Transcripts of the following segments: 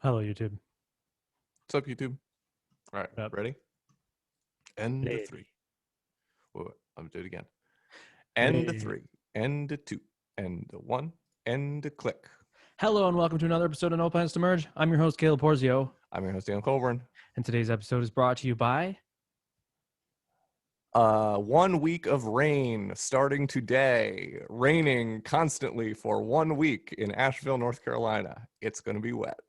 Hello, YouTube. What's up, YouTube? All right, What up? ready? End to three. Ready. Wait, I'm gonna do it again. End to Ready. three. End to two. End to one. End to click. Hello, and welcome to another episode of No Plans to Merge. I'm your host, Caleb Porzio, I'm your host, Dan Colburn. and today's episode is brought to you by 1 week of rain starting today. Raining constantly for 1 week in Asheville, North Carolina. It's gonna be wet.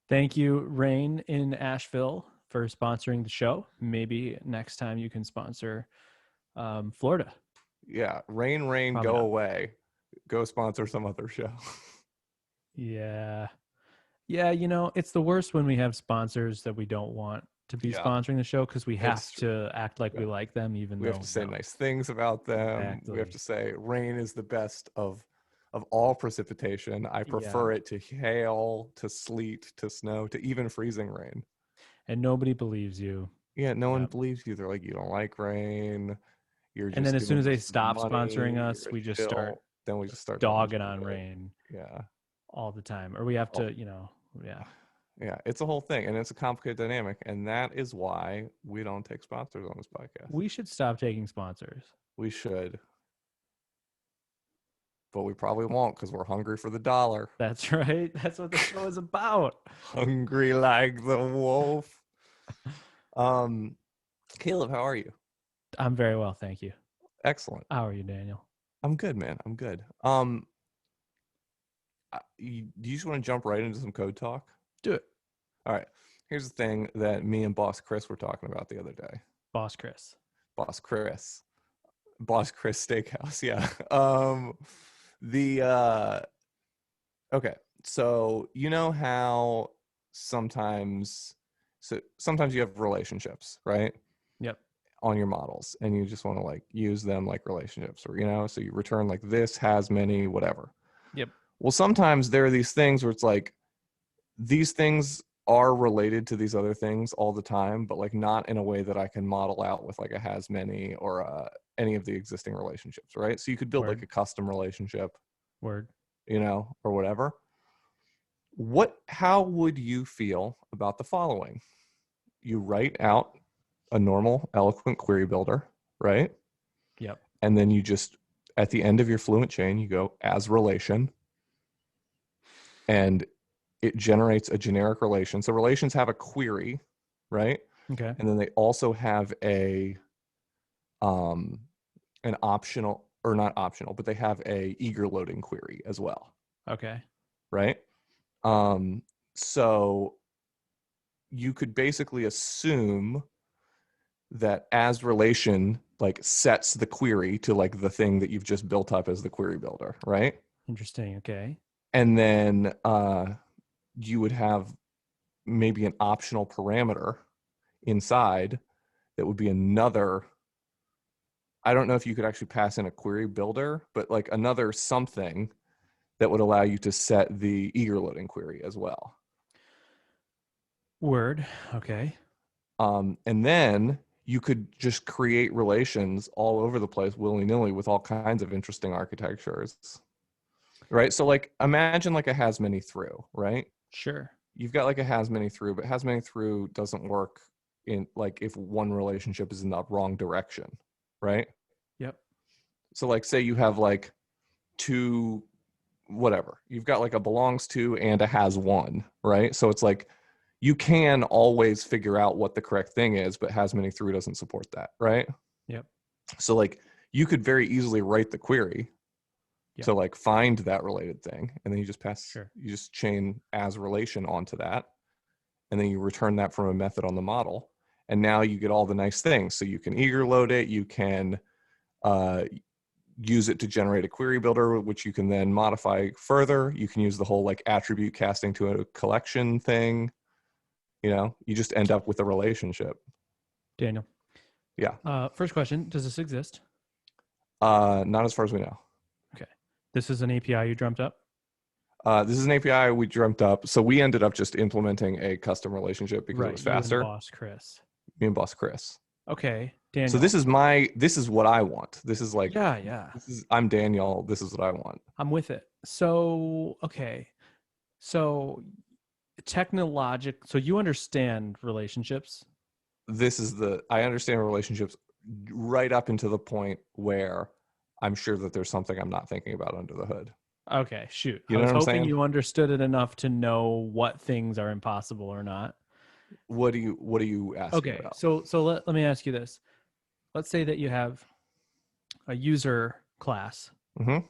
Thank you, Rain in Asheville, for sponsoring the show. Maybe next time you can sponsor Florida. Yeah, rain, Probably go not. away. Go sponsor some other show. Yeah. Yeah, it's the worst when we have sponsors that we don't want to be Yeah, sponsoring the show because we have it's true. to act like Yeah. we like them, even We have though to say no. nice things about them. We have Exactly. to say rain is the best of all precipitation. I Yeah. prefer it to hail, to sleet, to snow, to even freezing rain. And nobody believes you. Yeah, no one Yep. believes you. They're like, you don't like rain. You're And then just as soon doing as they this for the stop sponsoring money. us, You're a we just start shill. Then we just start talking dogging on shit. Rain Yeah. all the time. Or we have Oh, to, yeah. yeah. It's a whole thing, and it's a complicated dynamic, and that is why we don't take sponsors on this podcast. We should stop taking sponsors. We should, but we probably won't because we're hungry for the dollar. That's right. That's what the show is about. Hungry like the wolf. Um, Caleb, how are you? I'm very well, thank you. Excellent. How are you, Daniel? I'm good, man. I'm good. Do you just want to jump right into some code talk? Do it. All right. Here's the thing that me and Boss Chris were talking about the other day. Boss Chris. Boss Chris. Boss Chris Steakhouse. Yeah. The okay. So you know how sometimes you have relationships, right? Yep. On your models, and you just want to like use them like relationships, or so you return like this has many whatever. Yep. Well, sometimes there are these things where it's like these things are related to these other things all the time, but like not in a way that I can model out with like a has many or any of the existing relationships, right? So you could build like Word. a custom relationship, Word. or whatever. How would you feel about the following? You write out a normal Eloquent query builder, right? Yep. And then you just, at the end of your Fluent chain, you go as relation, and it generates a generic relation. So relations have a query, right? Okay. And then they also have an optional, or not optional, but they have a eager loading query as well, Okay. right? So you could basically assume that as relation like sets the query to like the thing that you've just built up as the query builder, right? Interesting. Okay. And then you would have maybe an optional parameter inside that would be another, I don't know if you could actually pass in a query builder, but like another something that would allow you to set the eager loading query as well. Word. Okay. And then you could just create relations all over the place willy-nilly with all kinds of interesting architectures, right? So like imagine like a has many through, right? Sure. You've got like a has many through, but has many through doesn't work in like if one relationship is in the wrong direction, right? Yep. So like say you have like two, whatever, you've got like a belongs to and a has one, right? So it's like you can always figure out what the correct thing is, but has many through doesn't support that, right? Yep. So like you could very easily write the query Yep. to like find that related thing, and then you Sure. just chain as relation onto that, and then you return that from a method on the model, and now you get all the nice things. So you can eager load it, you can use it to generate a query builder, which you can then modify further. You can use the whole like attribute casting to a collection thing. You just end up with a relationship. Daniel. Yeah. First question: does this exist? Not as far as we know. Okay. This is an API you dreamt up? This is an API we dreamt up. So we ended up just implementing a custom relationship because it was You and faster. Boss Chris. Me and Boss Chris. Okay, Daniel. So this is what I want. This is like, yeah. I'm Daniel. This is what I want. I'm with it. So, okay. So technologic. So you understand relationships. I understand relationships right up into the point where I'm sure that there's something I'm not thinking about under the hood. Okay, shoot. You I know was what I'm hoping saying? you understood it enough to know what things are impossible or not. What are you asking Okay, about? so let me ask you this. Let's say that you have a user class, Mm-hmm.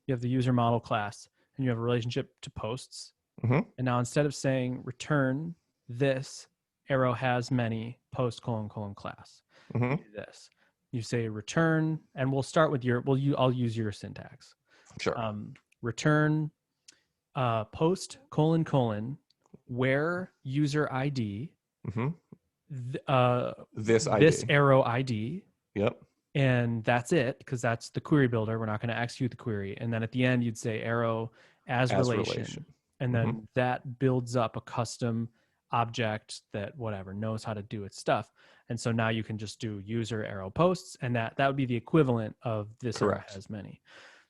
you have the user model class, and you have a relationship to posts. Mm-hmm. And now instead of saying return this arrow has many post : class, you Mm-hmm. do this. You say return, and we'll start with I'll use your syntax. Sure. Return post : where user ID Mm-hmm. This this ID. arrow ID, Yep. and that's it, because that's the query builder. We're not going to execute the query. And then at the end, you'd say arrow as As relation. relation. And Mm-hmm. then that builds up a custom object that whatever knows how to do its stuff. And so now you can just do user arrow posts, and that would be the equivalent of this arrow Correct. has many.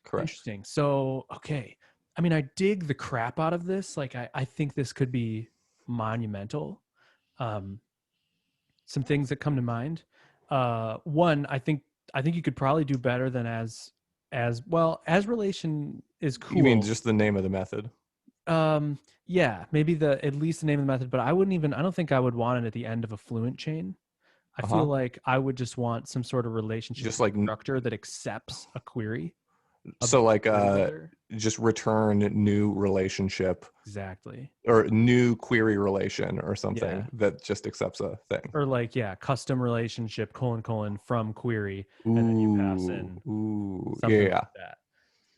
Correct. Interesting. So, okay. I mean, I dig the crap out of this. Like, I think this could be monumental. Um, some things that come to mind. One, I think you could probably do better than as well. As relation is You mean cool. just the name of the method? Yeah, maybe at least the name of the method, but I don't think I would want it at the end of a fluent chain. I feel Uh-huh. like I would just want some sort of relationship Just like constructor that accepts a so like query builder. just return new relationship Exactly. or new query relation or something Yeah. that just accepts a thing. Or like, yeah, custom relationship : from query, and then you pass in Ooh, yeah, something yeah. like that.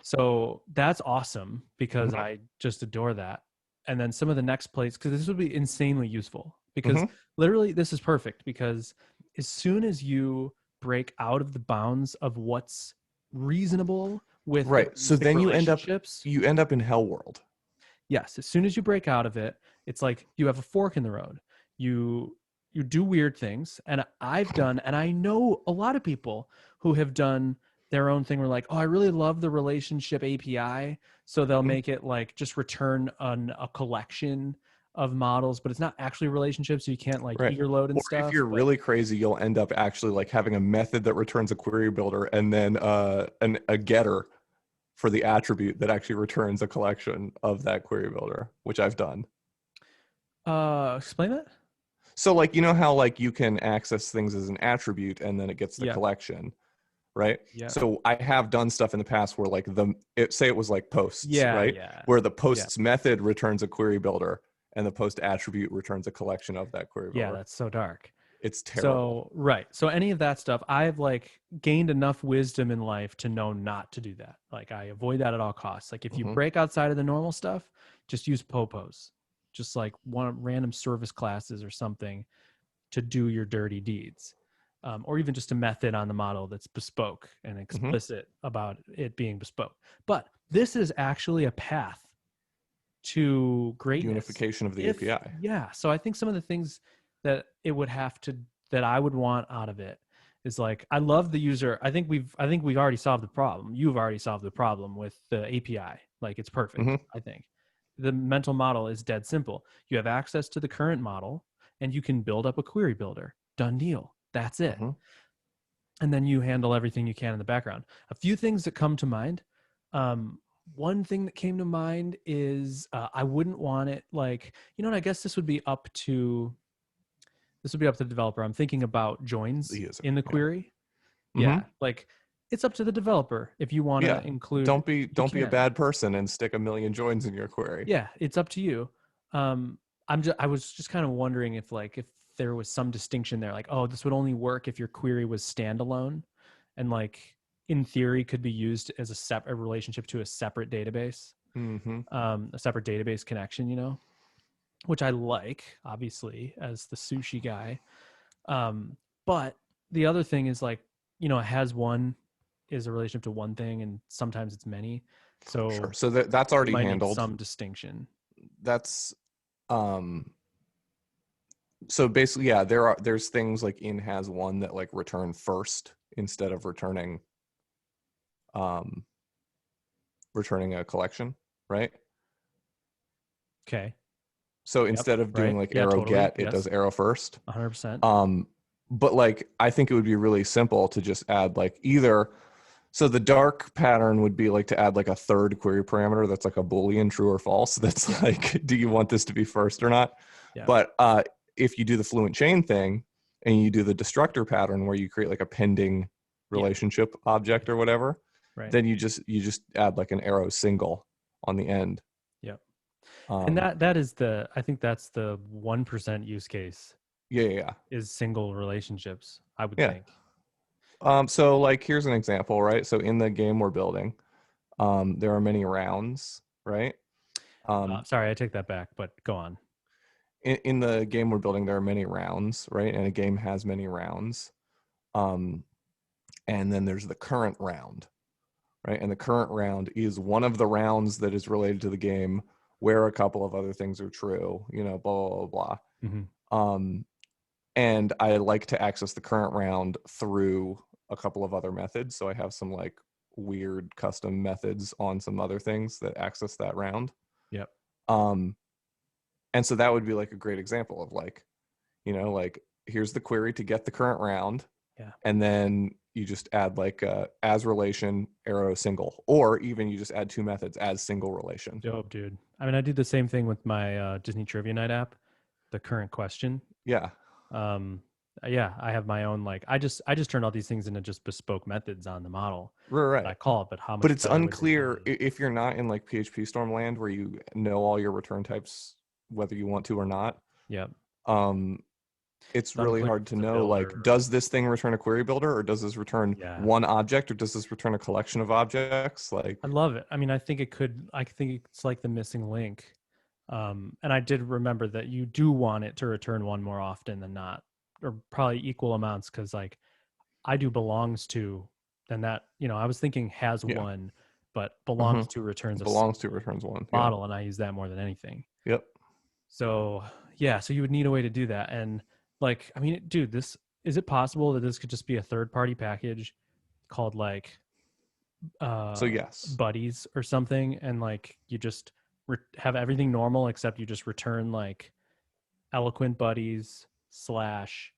So that's awesome, because Mm-hmm. I just adore that. And then some of the next plays, because this would be insanely useful, because Mm-hmm. literally this is perfect, because as soon as you break out of the bounds of what's reasonable with the Right. So basic then relationships, you end up in hell world. yes, as soon as you break out of it, it's like you have a fork in the road. You do weird things, and I've done, and I know a lot of people who have done their own thing. Were like, oh, I really love the relationship API, so they'll Mhm. make it like just return a collection of models, but it's not actually relationships, so you can't like Right. eager load and Or if stuff. you're But really crazy, you'll end up actually like having a method that returns a query builder and then a getter for the attribute that actually returns a collection of that query builder, which I've done. explain that. So like you know how like you can access things as an attribute and then it gets the Yeah, collection, right? yeah, So I have done stuff in the past where like say it was like posts, yeah, right? yeah, Where the yeah. posts method returns a query builder and the post attribute returns a collection of that query Yeah, builder. that's so dark. It's terrible. So, right. So any of that stuff, I've like gained enough wisdom in life to know not to do that. Like I avoid that at all costs. Like if you Hmm. break outside of the normal stuff, just use popos. Just like one random service classes or something to do your dirty deeds. Or even just a method on the model that's bespoke and Hmm. explicit about it being bespoke. But this is actually a path to greatness. Unification of the If API. yeah, so I think some of the things that it would have to that I would want out of it is like, I love the user. I think we've already solved the problem. You've already solved the problem with the API. Like it's perfect. Hmm. I think the mental model is dead simple. You have access to the current model, and you can build up a query builder. Done deal. That's it. Hmm. And then you handle everything you can in the background. A few things that come to mind. Um, One thing that came to mind is I wouldn't want it like, and I guess this would be up to the developer. I'm thinking about The joins user. in the Yeah. query. Hmm. Yeah, like it's up to the developer if you want Yeah. to include. You Don't be a can. bad person and stick a million joins in your query. Yeah, it's up to you. Um, I was just kind of wondering if there was some distinction there, like, oh, this would only work if your query was standalone, and like in theory could be used as a separate relationship to a separate database, Hmm. a separate database connection, which I like, obviously, as the sushi guy. But the other thing is like, it has one is a relationship to one thing, and sometimes it's many. Sure. So So that's you already might need handled. some distinction. That's um so basically yeah, there's things like in has one that like return first instead of um returning a collection, right? Okay. So Yep. instead of doing Right. like Yeah, arrow totally. get, it Yes. does arrow first. 100%. But like I think it would be really simple to just add like either, so the dark pattern would be like to add like a third query parameter that's like a Boolean true or false. That's Yeah. like, do you want this to be first or not? Yeah. But if you do the fluent chain thing and you do the destructor pattern where you create like a pending Yeah. relationship object or whatever, Right. then you just add like an arrow single on the end. Yep. And Um, that is the, I think that's the 1% use case yeah, yeah, yeah. is single relationships, I would Yeah. think. So like here's an example, right? So in the game we're building, there are many rounds, right? Um, Sorry, I take that back, but go on. in the game we're building, there are many rounds, right? And a game has many rounds. Um, and then there's the current round, right? And the current round is one of the rounds that is related to the game where a couple of other things are true, blah, blah, blah, Hmm. blah. And I like to access the current round through a couple of other methods. So I have some like weird custom methods on some other things that access that round. Yep. Um, and so that would be like a great example of like, like here's the query to get the current round. Yeah. And then you just add like as relation arrow single, or even you just add two methods as single relation. Dope, dude. I mean, I do the same thing with my Disney Trivia Night app, the current question. Yeah. Um, yeah, I have my own like I just turned all these things into just bespoke methods on the model Right. that I Right. call it. But how But much it's better would it unclear be? if you're not in like PHP Storm land where you know all your return types, whether you want to or not. Yep. Um, it's It's really unclear hard if to it's a know, builder like, or does this thing return a query builder, or does this return yeah. one object, or does this return a collection of objects? Like, I love it. I mean, I think it could. I think it's like the missing link. And I did remember that you do want it to return one more often than not, or probably equal amounts. Because like I do belongs to, and that I was thinking has yeah. one, but belongs Mm-hmm. to returns a Belongs to single returns one. Yeah. model, and I use that more than anything. Yep. So yeah, so you would need a way to do that, and like I mean, dude, this is it possible that this could just be a third party package called like So yes. buddies or something, and like you just have everything normal except you just return like eloquent buddies slash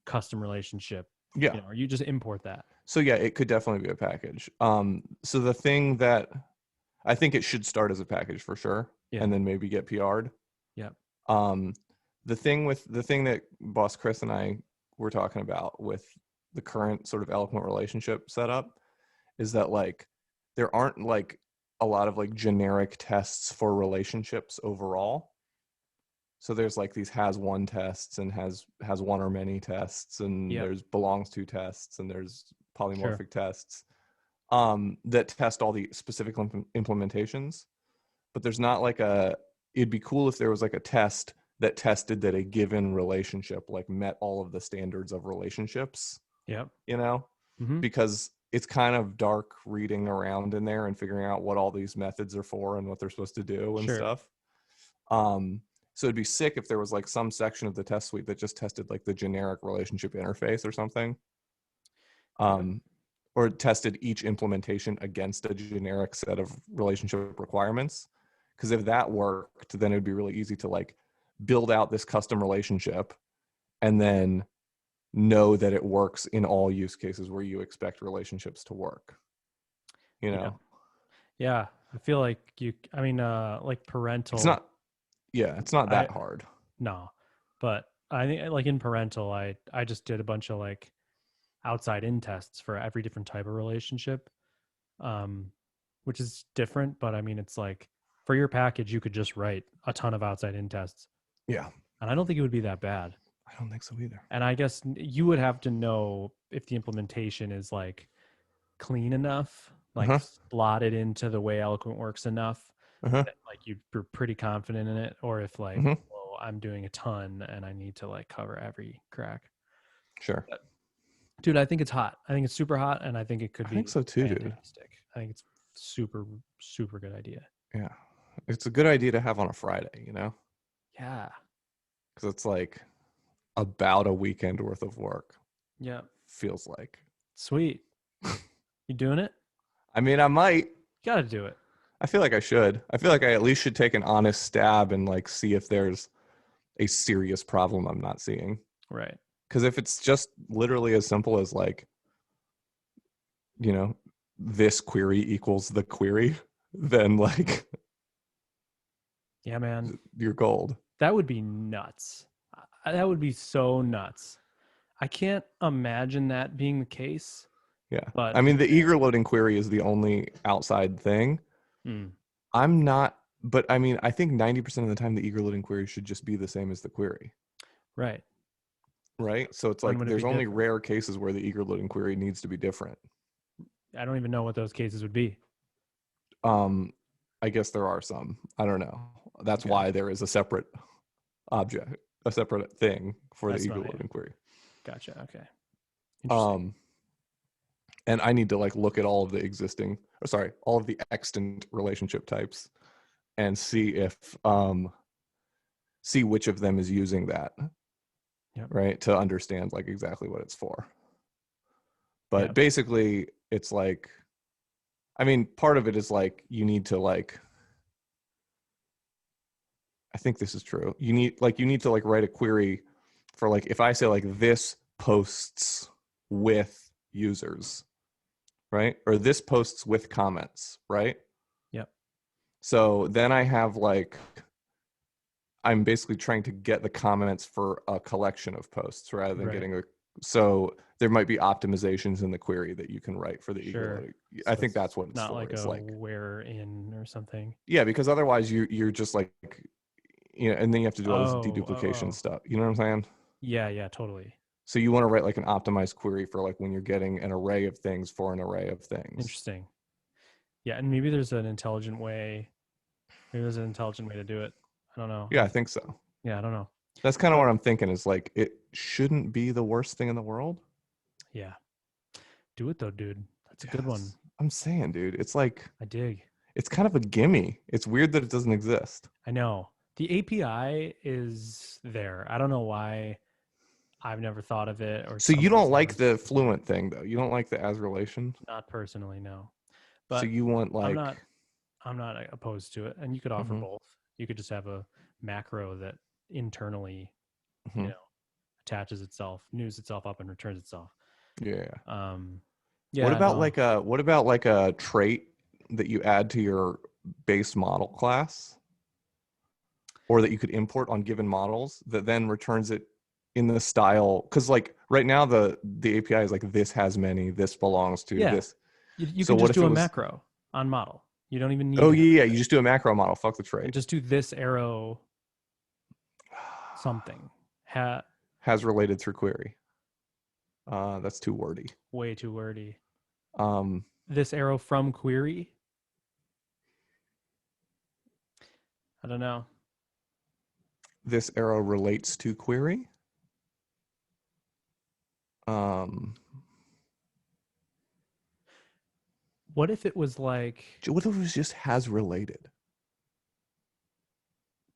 custom relationship, Yeah. or you just import that. So yeah, it could definitely be a package. So the thing that I think it should start as a package for sure, Yeah. and then maybe get PR'd. Yep. Um, the thing that Boss Chris and I were talking about with the current sort of eloquent relationship setup is that like there aren't like a lot of like generic tests for relationships overall. So there's like these has one tests and has one or many tests, and Yep. there's belongs to tests, and there's polymorphic Sure. tests that test all the specific implementations. But there's not like it'd be cool if there was like a test that tested that a given relationship like met all of the standards of relationships, Yep. Mm-hmm. because it's kind of dark reading around in there and figuring out what all these methods are for and what they're supposed to do and Sure. stuff. So it'd be sick if there was like some section of the test suite that just tested like the generic relationship interface or something. Or tested each implementation against a generic set of relationship requirements. Because if that worked, then it'd be really easy to like build out this custom relationship and then know that it works in all use cases where you expect relationships to work. Yeah. I feel like I mean, like It's parental. not, yeah, it's not I that hard. No, but I think like in parental, I just did a bunch of like outside in tests for every different type of relationship, um, which is different. But I mean, it's like for your package, you could just write a ton of outside in tests, Yeah. and I don't think it would be that bad. I don't think so either. And I guess you would have to know if the implementation is like clean enough, like Uh-huh. slotted into the way Eloquent works enough Uh-huh. that like you're pretty confident in it, or if like, Mm-hmm. well, I'm doing a ton and I need to like cover every crack. Sure. But, dude, I think it's hot. I think it's super hot, and I think it could I think be so too, dude. fantastic. I think it's super, super good idea. Yeah. It's a good idea to have on a Friday, Yeah. because it's like about a weekend worth of work, Yeah. feels like. Sweet. You doing it? I mean, I might. You got to do it. I feel like I should. I feel like I at least should take an honest stab and like see if there's a serious problem I'm not seeing. Right. Because if it's just literally as simple as like, you know, this query equals the query, then like Yeah, man. you're gold. That would be nuts. That would be so nuts. I can't imagine that being the case, Yeah. but I mean, the eager loading query is the only outside thing. mm, I'm not, but I mean, I think 90% of the time the eager loading query should just be the same as the query, right. right? So it's When like would it be there's only different? rare cases where the eager loading query needs to be different. I don't even know what those cases would be. Um, I guess there are some. I don't know. That's Okay. why there is a separate object, a separate thing for the That's eager not, loading query. gotcha. Okay. Interesting. Um, and I need to like look at all of the existing, or sorry, all of the extant relationship types and see which of them is using that, Yep. right, to understand like exactly what it's for. But Yep. basically, it's like, I mean, part of it is like you need to like, I think this is true. You need to like write a query for like if I say like this posts with users, right? Or this posts with comments, right? Yep. So then I have like I'm basically trying to get the comments for a collection of posts rather than Right. getting a so there might be optimizations in the query that you can write for the eager Sure. loading. I So think it's that's what it's not for. like It's a like, where in or something. yeah, because otherwise you're just like, you know, and then you have to do all this Oh, oh, deduplication oh. stuff. You know what I'm saying? Yeah, yeah, totally. So you want to write like an optimized query for like when you're getting an array of things for an array of things. Interesting. Yeah, and maybe there's an intelligent way. Maybe there's an intelligent way to do it. I don't know. Yeah, I think so. Yeah, I don't know. That's kind of But what I'm thinking is like it shouldn't be the worst thing in the world. yeah, do it though, dude. That's a good one. Yes. I'm saying, dude, it's like I dig. it's kind of a gimme. It's weird that it doesn't exist. I know. The API is there. I don't know why I've never thought of it or So you someone's don't never like the mentioned it. fluent thing though. You don't like the as relation. Not personally, no. So But you want I'm like, not I'm not opposed to it. And you could offer hmm both. You could just have a macro that internally, you hmm know, attaches itself, news itself up and returns itself. yeah. Um yeah, no. What about like a trait that you add to your base model class, or that you could import on given models that then returns it in the style? Because like right now the API is like this has many, this belongs to Yeah. this. You So can what just if do it a was? macro on model. You don't even need Oh to have yeah, the yeah. thing. You just do a macro model. Fuck the And trait. just do this arrow something. Has related through query. That's too wordy. Way too wordy. Um, This arrow from query. I don't know. this arrow relates to query. Um, What if it was like what if it was just has related,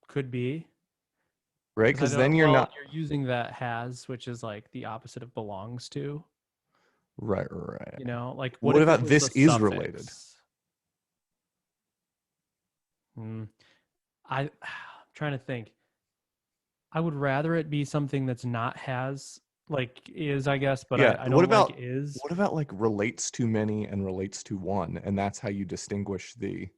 could be? right? Because I Because don't. then you're Well, not you're using that has, which is like the opposite of belongs to. right, right. You know, like what What if it about was a this is related? suffix? Hmm. I'm trying to think. I would rather it be something that's not has, like is, I guess, but Yeah. I don't like is. What about like relates to many and relates to one, and that's how you distinguish the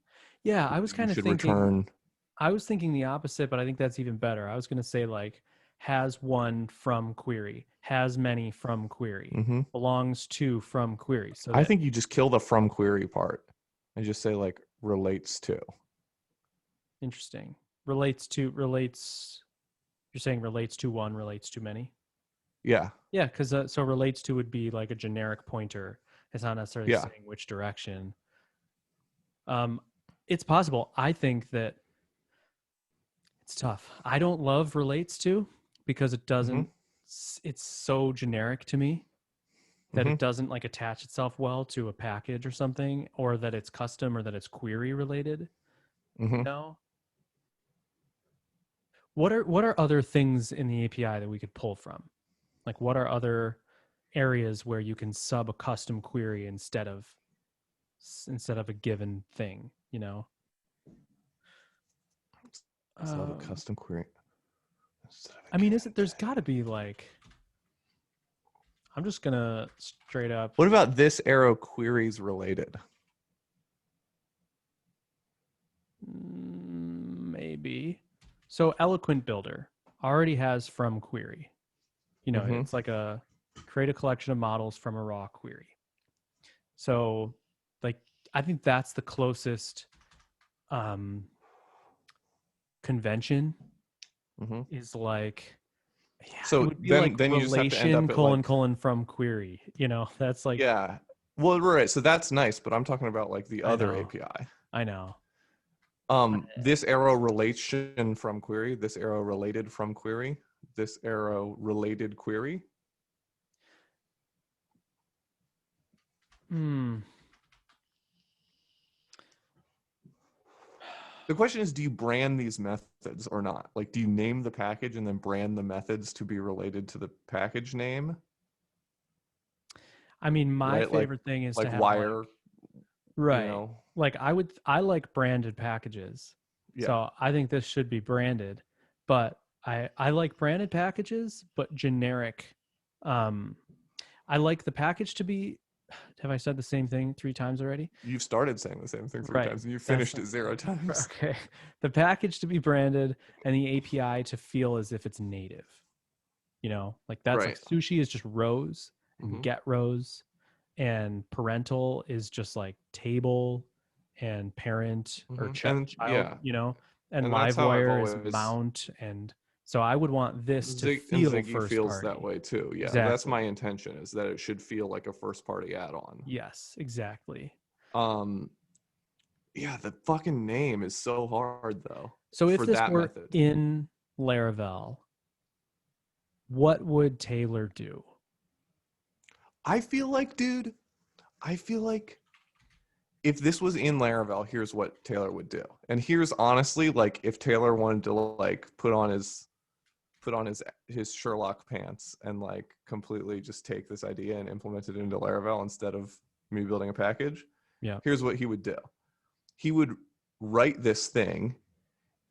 Yeah, I whether was you kind of should thinking. return. I was thinking the opposite, but I think that's even better. I was going to say like has one from query, has many from query, Hmm. belongs to from query. So I that think you just kill the from query part and just say like relates to. interesting. Relates. You're saying relates to one, relates to many. Yeah, Yeah, because so relates to would be like a generic pointer. It's not necessarily yeah. saying which direction. Um, it's possible. I think that it's tough. I don't love relates to because it Hmm. doesn't. It's so generic to me that Hmm. it doesn't like attach itself well to a package or something, or that it's custom or that it's query related. Hmm. No. What are other things in the API that we could pull from? Like what are other areas where you can sub a custom query instead of a given thing, you know? instead of a Um, custom query. I mean, there's got to be like, I'm just gonna straight up. What about this arrow queries related? Maybe. So Eloquent Builder already has from query. You know, Mm-hmm. it's like a create a collection of models from a raw query. So, like, I think that's the closest um, convention Mm-hmm. is like, yeah, it So would be like then you just have to end relation up at colon like, colon from query. You know, that's like, yeah. Well, right. So that's nice, but I'm talking about like the I other know, API. I know. This arrow relation from query, this arrow related from query, this arrow related query. Hmm. The question is, do you brand these methods or not? Like, do you name the package and then brand the methods to be related to the package name? I mean, my Right? favorite thing is to Like have like, wire, you right. know? Like I like branded packages. Yeah. So I think this should be branded, but I like branded packages, but generic. Um, I like the package to be, have I said the same thing 3 times already? You've started saying the same thing three Right. times and you That's finished it 0 times. okay. The package to be branded and the API to feel as if it's native. You know, like that's like Right. sushi is just rows and Mm-hmm. get rows, and parental is just like table and parent or Mm-hmm. And child, yeah. you know, and And that's how I've Livewire is always mount. And so I would want this to And feel Ziggy first feels that party. way too. Yeah, that's Exactly. my intention is that it should feel like a first party add-on. Yes, exactly. Um yeah, the fucking name is so hard though So if for this that were method. in Laravel, what would Taylor do? I feel like, dude, I feel like if this was in Laravel, here's what Taylor would do. And here's honestly like if Taylor wanted to like put on his Sherlock pants and like completely just take this idea and implement it into Laravel instead of me building a package, Yeah. here's what he would do. He would write this thing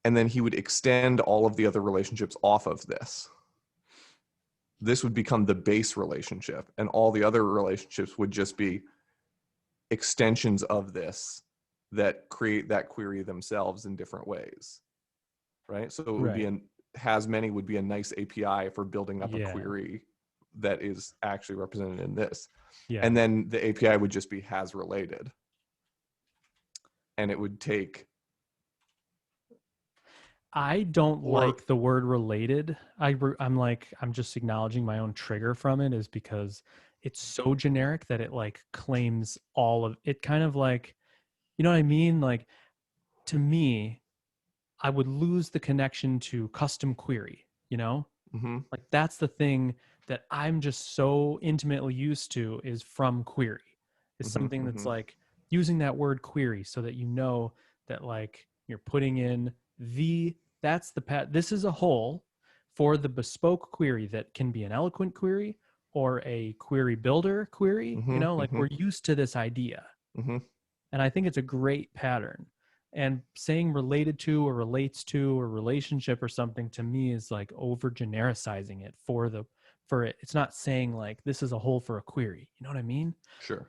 and then he would extend all of the other relationships off of this. This would become the base relationship, and all the other relationships would just be extensions of this that create that query themselves in different ways, right? So it would be Right. an has many would be a nice API for building up a Yeah. query that is actually represented in this. Yeah. And then the API would just be has related. And it would take I don't or like the word related. I'm like, I'm just acknowledging my own trigger from it is because it's so generic that it like claims all of it, kind of like, you know what I mean? Like, to me, I would lose the connection to custom query, you know? mm-hmm, Like that's the thing that I'm just so intimately used to is from query. Is mm-hmm, something that's mm-hmm, like using that word query so that you know that like you're putting in the that's the this is a hole for the bespoke query that can be an eloquent query or a query builder query, you mm-hmm, know, like mm-hmm, we're used to this idea. mm-hmm. And I think it's a great pattern. And saying related to or relates to or relationship or something to me is like over genericizing it for it. It's not saying like this is a hole for a query. You know what I mean? Sure.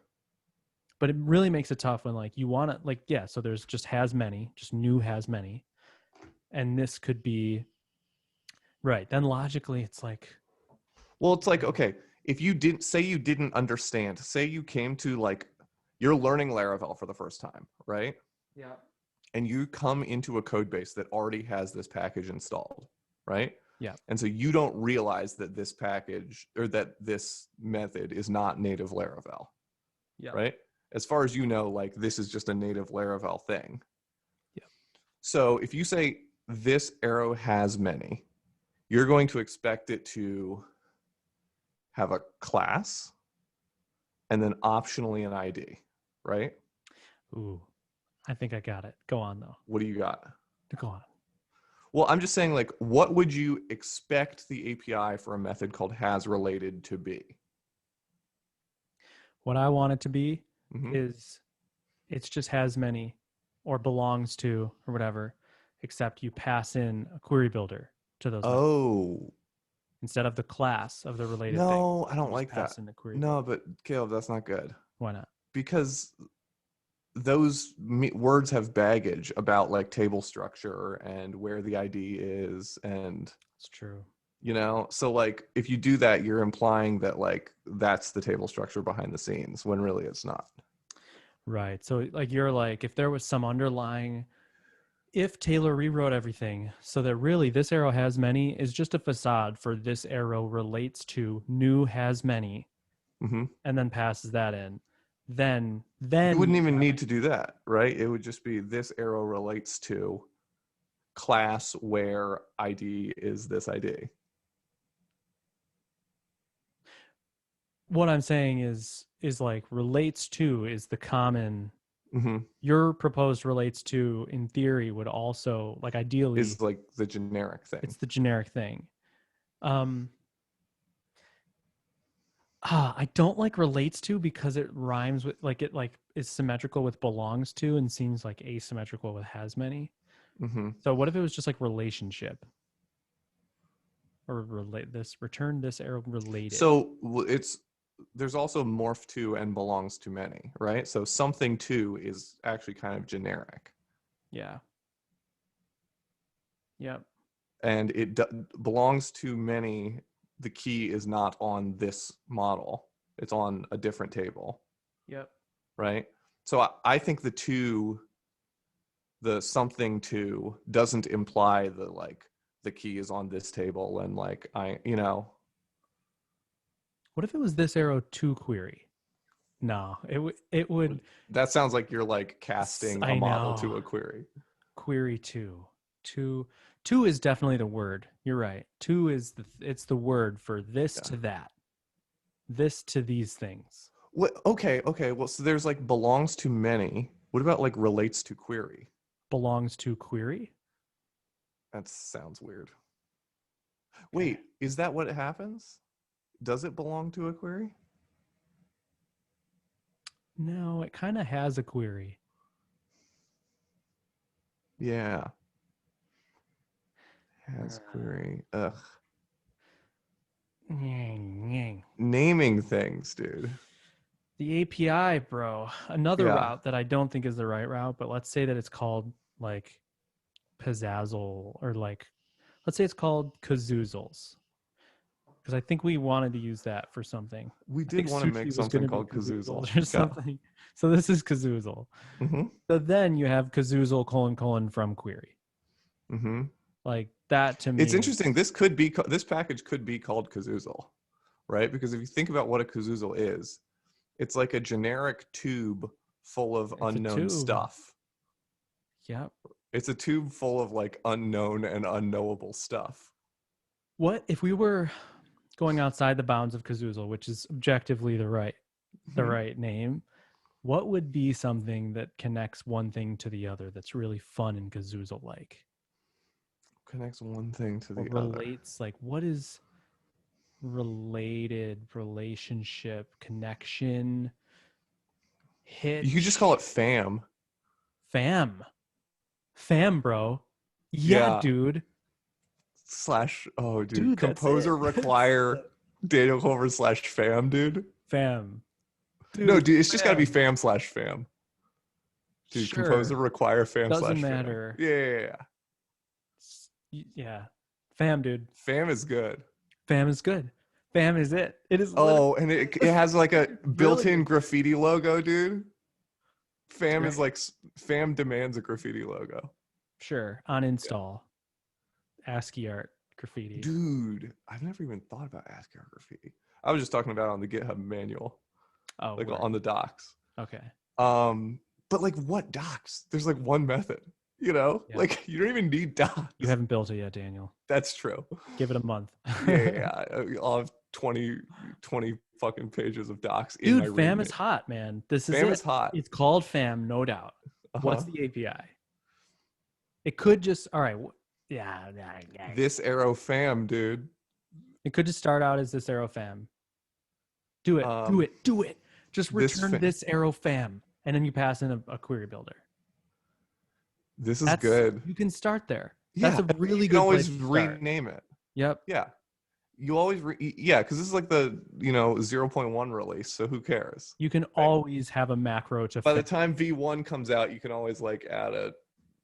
But it really makes it tough when like you want to like, yeah, so there's just has many, just new has many. And this could be right. Then logically it's like, Well, it's like, okay, if you didn't say you didn't understand, say you came to like you're learning Laravel for the first time, right? yeah. And you come into a code base that already has this package installed, right? Yeah. And so you don't realize that this package or that this method is not native Laravel, Yeah. right? As far as you know, like this is just a native Laravel thing. Yeah. So if you say this arrow has many, you're going to expect it to have a class and then optionally an ID, right? Ooh, I think I got it. Go on though. What do you got? Go on. Well, I'm just saying, like, what would you expect the API for a method called has related to be? What I want it to be Mm-hmm. is it's just has many or belongs to or whatever. except you pass in a query builder to those methods. Oh, Instead of the class of the related thing, no, I you don't just like pass that. in the query builder. No, but Caleb, that's not good Why not? because those words have baggage about like table structure and where the ID is, and It's true. so like if you do that, you're implying that like that's the table structure behind the scenes when really it's not. Right. So like you're like, if there was some underlying, if Taylor rewrote everything so that really this arrow has many is just a facade for this arrow relates to new has many, Mm-hmm. and then passes that in, then You wouldn't you even have need to do that, right? It would just be this arrow relates to class where ID is this ID. what I'm saying is like relates to is the common. Mm-hmm. Your proposed relates to in theory would also like ideally Is like the generic thing. it's the generic thing. um I don't like relates to because it rhymes with like it like is symmetrical with belongs to and seems like asymmetrical with has many. Mm-hmm. So what if it was just like relationship or relate this return this arrow related? So there's also morph to and belongs to many, right? So something to is actually kind of generic, Yeah. Yep. and it belongs to many. The key is not on this model; it's on a different table, Yep. right? So I think the something to doesn't imply the like the key is on this table and like What if it was this arrow to query? No, it would. that sounds like you're like casting a I model know. to a query. Query two two is definitely the word. You're right. Two is it's the word for this Yeah. to that, this to these things. What? Okay. Well, so there's like belongs to many. What about like relates to query? Belongs to query. That sounds weird. Okay. Wait, is that what happens? Does it belong to a query? No, it kind of has a query. Yeah, has query. Ugh. Naming things, dude. The API, bro. Another Yeah. route that I don't think is the right route, but let's say that it's called like Pizzazzle or like, let's say it's called Kazoozles. Because I think we wanted to use that for something. We I did think want to make sushi was going something to be called Kazoozle. Kazoozles or Yeah. something. So this is Kazoozle. Mm-hmm. So then you have Kazoozle : from query. Mm-hmm. Like that to It's me interesting. is This package could be called Kazoozle, right? Because if you think about what a Kazoozle is, it's like a generic tube full of it's a unknown tube. stuff. Yep. It's a tube full of like unknown and unknowable stuff. What if we were going outside the bounds of Kazoozle, which is objectively the Hmm. right name? What would be something that connects one thing to the other that's really fun and Kazoozle like? Connects one thing to Or the other. relates like what is related, relationship, connection, You could just call it hitch, FAM. fam. Fam, bro. Yeah, Yeah. dude. Slash. Oh, dude. Dude, that's it. Composer require Daniel Clover slash FAM, dude. Fam. No, Dude, dude. It's just got to be fam. FAM slash FAM. Dude, composer Sure. require FAM Doesn't slash FAM. matter. Yeah. Yeah. Fam, dude. FAM is good. Fam is good. Fam is it. It is literally Oh, and it has like a it's built-in brilliant. graffiti logo, dude. It's Fam great. is like Fam demands a graffiti logo. Sure. On Yeah. install. ASCII art graffiti. Dude, I've never even thought about ASCII art graffiti. I was just talking about it on the GitHub manual, Oh, like word. on the docs. Okay. But like what docs? There's like one method, Yeah. Like you don't even need docs. You haven't built it yet, Daniel. That's true. Give it a month. Yeah. I'll have 20 fucking pages of docs in my Dude, fam README. is hot, man. This is Fam it. is hot. It's called fam, no doubt. Uh-huh. What's the API? It could just, all right. Yeah. This arrow fam, dude. It could just start out as this arrow fam. Do it. Do it. Do it. Just return this arrow fam. And then you pass in a query builder. This is That's good. you can start there. That's Yeah, a and then you really can good place always to start. rename it. Yep. Yeah, you always yeah, because this is like the 0.1 release, so who cares, You can right? always have a macro to By the fit. time V1 comes out, you can always like add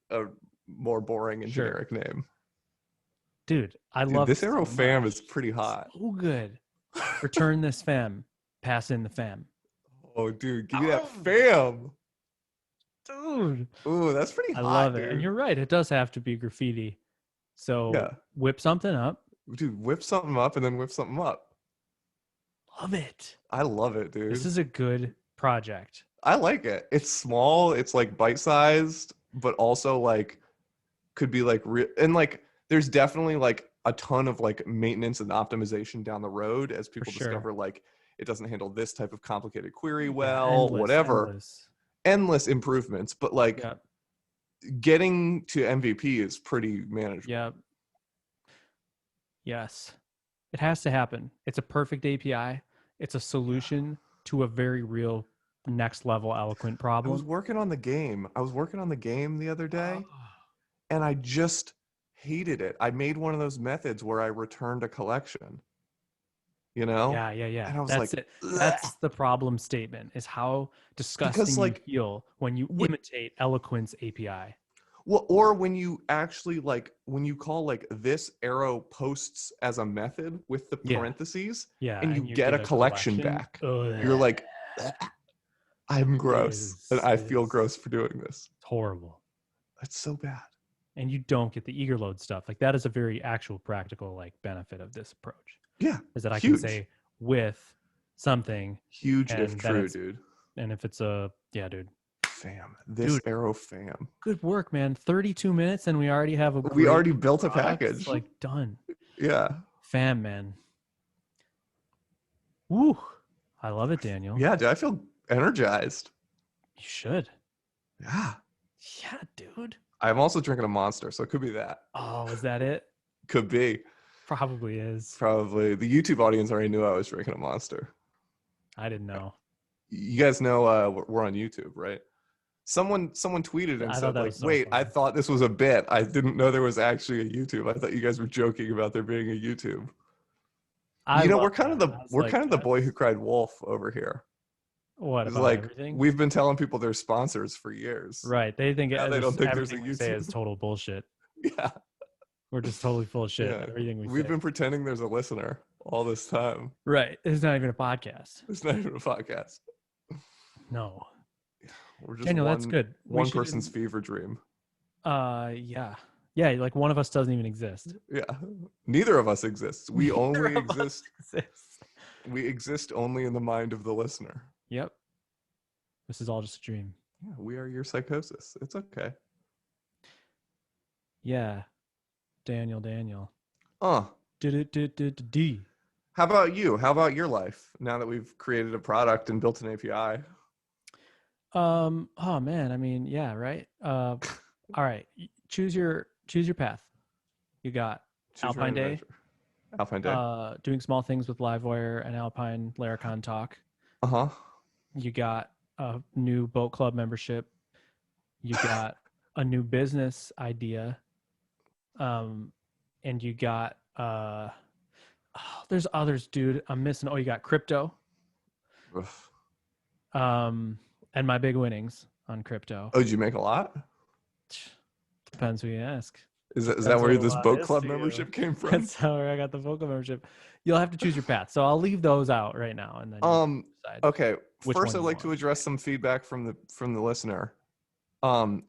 a more boring and Sure. generic name. Dude, I Dude, love this it arrow so fam much. is pretty hot. So good. Return this fam. Pass in the fam. Oh, dude, give me that Oh, fam. dude. Ooh, that's pretty I hot, love it. And dude. you're right. It does have to be graffiti. So Yeah, whip something up. dude, whip something up and then whip something up. Love it. I love it, This dude. is a good project. I like it. It's small. It's like bite-sized, but also like could be like and like there's definitely like a ton of like maintenance and optimization down the road as For people sure. discover like it doesn't handle this type of complicated query Yeah, well, endless, whatever. endless. Endless improvements, but like Yeah, getting to MVP is pretty manageable. yeah, yes. It has to happen. It's a perfect API. It's a Yeah. solution to a very real next level eloquent I was problem. working on the game. I was working on the game the other Oh, day and I just hated it. I made one of those methods where I returned a collection, you know? yeah, yeah, yeah. And I was That's like, it. ugh. That's the problem statement is how Because disgusting you like feel when you imitate Eloquent's API. well, or when you actually like when you call like this arrow posts as a method with the Yeah, parentheses yeah. and you And you get get a a collection collection. back, you're Ugh. like, I'm gross and I feel It's gross for doing this. horrible. It's so bad. And you don't get the eager load stuff. Like that is a very actual practical like benefit of this approach. Yeah, Is that I can huge. say with something Huge if and then true, it's dude. and if it's a yeah, dude. Fam. This Dude, arrow fam. good work, man. 32 minutes and we already have a We great already built a product package. like done. Yeah. Fam, man. Woo. I love it, Daniel. Yeah, dude, I feel energized. You should. Yeah. Yeah, dude. I'm also drinking a monster, so it could be that. Oh, is that it? Could be. Probably is. Probably. The YouTube audience already knew I was drinking a monster. I didn't know. You guys know we're on YouTube, right? Someone tweeted and I thought said that like, was so "Wait, I funny. thought this was a bit. I didn't know there was actually a YouTube. I thought you guys were joking about there being a YouTube." I We're love kind of that. the I was like, boy who that's cried wolf over here. what It's about like everything? we've been telling people they're sponsors for years. Right. They think Now they don't think there's a everything we say is YouTube. total bullshit. Yeah, We're just totally full of shit. yeah. Everything we We've say. been pretending there's a listener all this time. Right. It's not even a podcast. It's not even a podcast. No. We're just Daniel, that's good. We one should person's fever dream. yeah. Yeah, like one of us doesn't even exist. Yeah. Neither of us exists. We Neither only of us exist. exists. We exist only in the mind of the listener. Yep. This is all just a dream. Yeah, we are your psychosis. It's okay. Yeah. Daniel. Uh, D. how about you? How about your life now that we've created a product and built an API? Oh man, I mean, yeah, right. All right. Choose your path. You got Choose your own Alpine Day, adventure. Alpine Day. doing small things with Livewire and Alpine Laracon Talk. Uh-huh. You got a new boat club membership. You got a new business idea. And you got there's others, dude. I'm missing. Oh, you got crypto. Oof. And my big winnings on crypto. Oh, did you make a lot? Depends who you ask. Is that Depends where what a this lot boat is club to you. membership came from? That's how I got the boat club membership. You'll have to choose your path. So I'll leave those out right now, and then you decide Okay. which First, one I'd you like to want. address some feedback from the listener.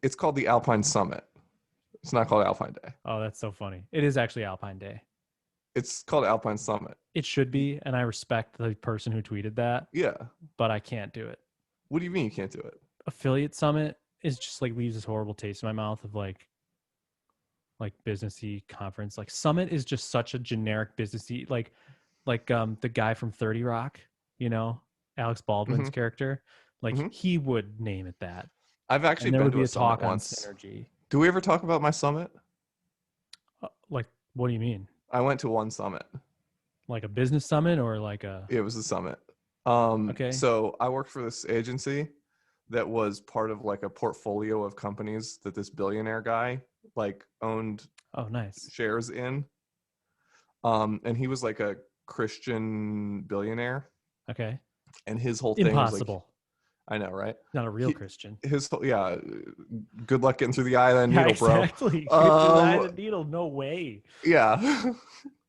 It's called the Alpine Summit. It's not called Alpine Day. Oh, that's so funny. It is actually Alpine Day. It's called Alpine Summit. It should be, and I respect the person who tweeted that, Yeah. but I can't do it. What do you mean you can't do it? Affiliate Summit is just like leaves this horrible taste in my mouth of like businessy conference. Like Summit is just such a generic businessy like the guy from 30 Rock, Alex Baldwin's Mhm. character. Like Mhm. he would name it that. I've actually And there been would to be a a summit talk on once. synergy. Do we ever talk about my summit? Like, what do you mean? I went to one summit. Like a business summit or like a It was a summit. okay. So I worked for this agency that was part of like a portfolio of companies that this billionaire guy like owned Oh, nice. shares in. And he was like a Christian billionaire, Okay. and his whole thing was like, Impossible. I know, right? Not a real Christian. Yeah, good luck getting through the eye of that Yeah, needle, bro. exactly. Get through the eye of the needle. No way. Yeah.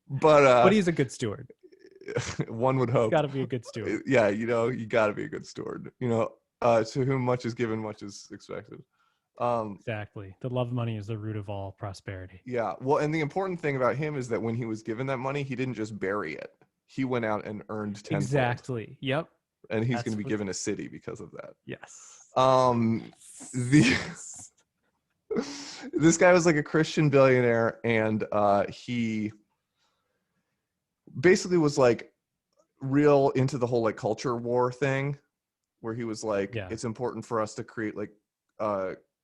But he's a good steward. one would hope. Got to be a good steward. Yeah, you know, you got to be a good steward. You know, to whom much is given, much is expected. Exactly. The love of money is the root of all prosperity. Yeah. Well, and the important thing about him is that when he was given that money, he didn't just bury it. He went out and earned tenfold. Exactly. Yep. And he's going to be given a city because of that. Yes. This guy was like a Christian billionaire, and he basically was like real into the whole like culture war thing, where he was like, it's important for us to create like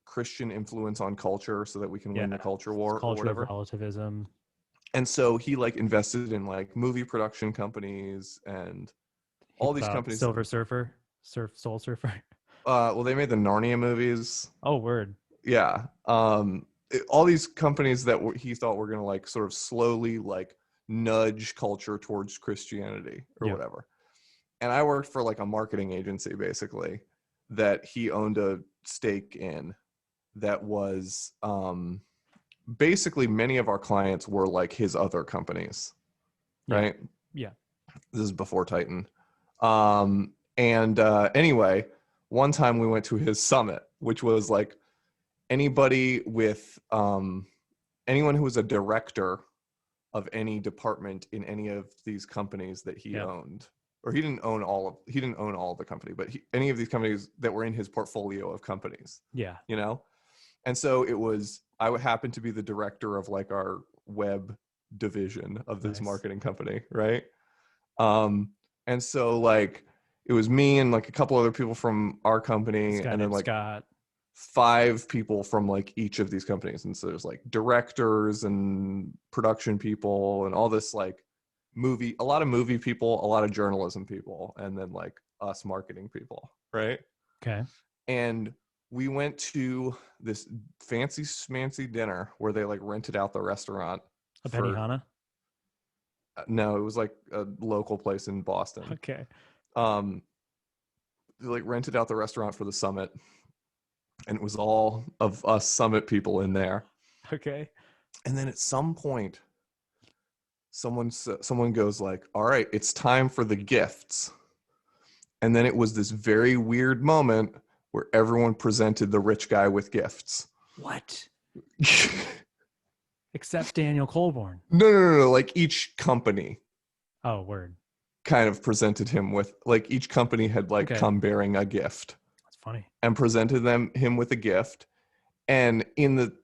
Christian influence on culture so that we can win the culture war or whatever. Relativism. And so he like invested in like movie production companies and all these companies. Soul Surfer. Well, they made the Narnia movies. Oh, word. Yeah. All these companies that he thought were going to like sort of slowly like nudge culture towards Christianity or whatever. And I worked for like a marketing agency basically that he owned a stake in, that was basically many of our clients were like his other companies, right? Yeah. This is before Titan. Anyway, one time we went to his summit, which was like anybody with anyone who was a director of any department in any of these companies that he owned, or he didn't own all of the company, but any of these companies that were in his portfolio of companies. Yeah. You know? And so I would happen to be the director of like our web division of this marketing company. Right. And so like, it was me and like a couple other people from our company, and then like Scott. 5 people from like each of these companies. And so there's like directors and production people and all this like a lot of movie people, a lot of journalism people, and then like us marketing people. Right. Okay. And we went to this fancy schmancy dinner where they like rented out the restaurant. A Benihana? No, it was like a local place in Boston. Okay. They like rented out the restaurant for the summit, and it was all of us summit people in there. Okay. And then at some point, someone goes like, all right, it's time for the gifts. And then it was this very weird moment where everyone presented the rich guy with gifts. What? Except Daniel Colborn. No. Like each company. Oh, word. Kind of presented him with, like, each company had like come bearing a gift. That's funny. And presented him with a gift. And in the,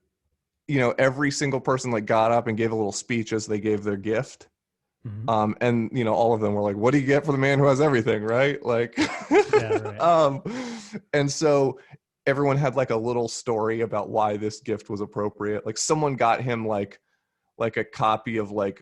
every single person like got up and gave a little speech as they gave their gift. Mm-hmm. And all of them were like, what do you get for the man who has everything, right? Like, right. And so everyone had like a little story about why this gift was appropriate. Like someone got him like a copy of like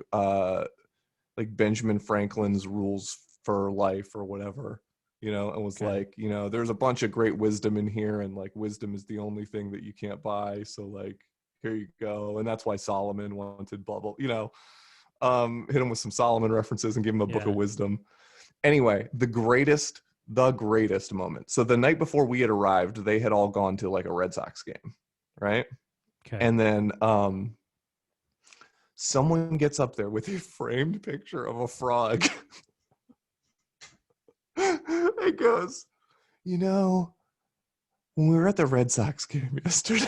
Benjamin Franklin's Rules for Life or whatever, and was like, there's a bunch of great wisdom in here, and like wisdom is the only thing that you can't buy. So like, here you go. And that's why Solomon wanted blah, blah, hit him with some Solomon references and give him a book of wisdom. Anyway, the greatest moment. So the night before we had arrived, they had all gone to like a Red Sox game. Right. Okay. And then, someone gets up there with a framed picture of a frog. It goes, when we were at the Red Sox game yesterday,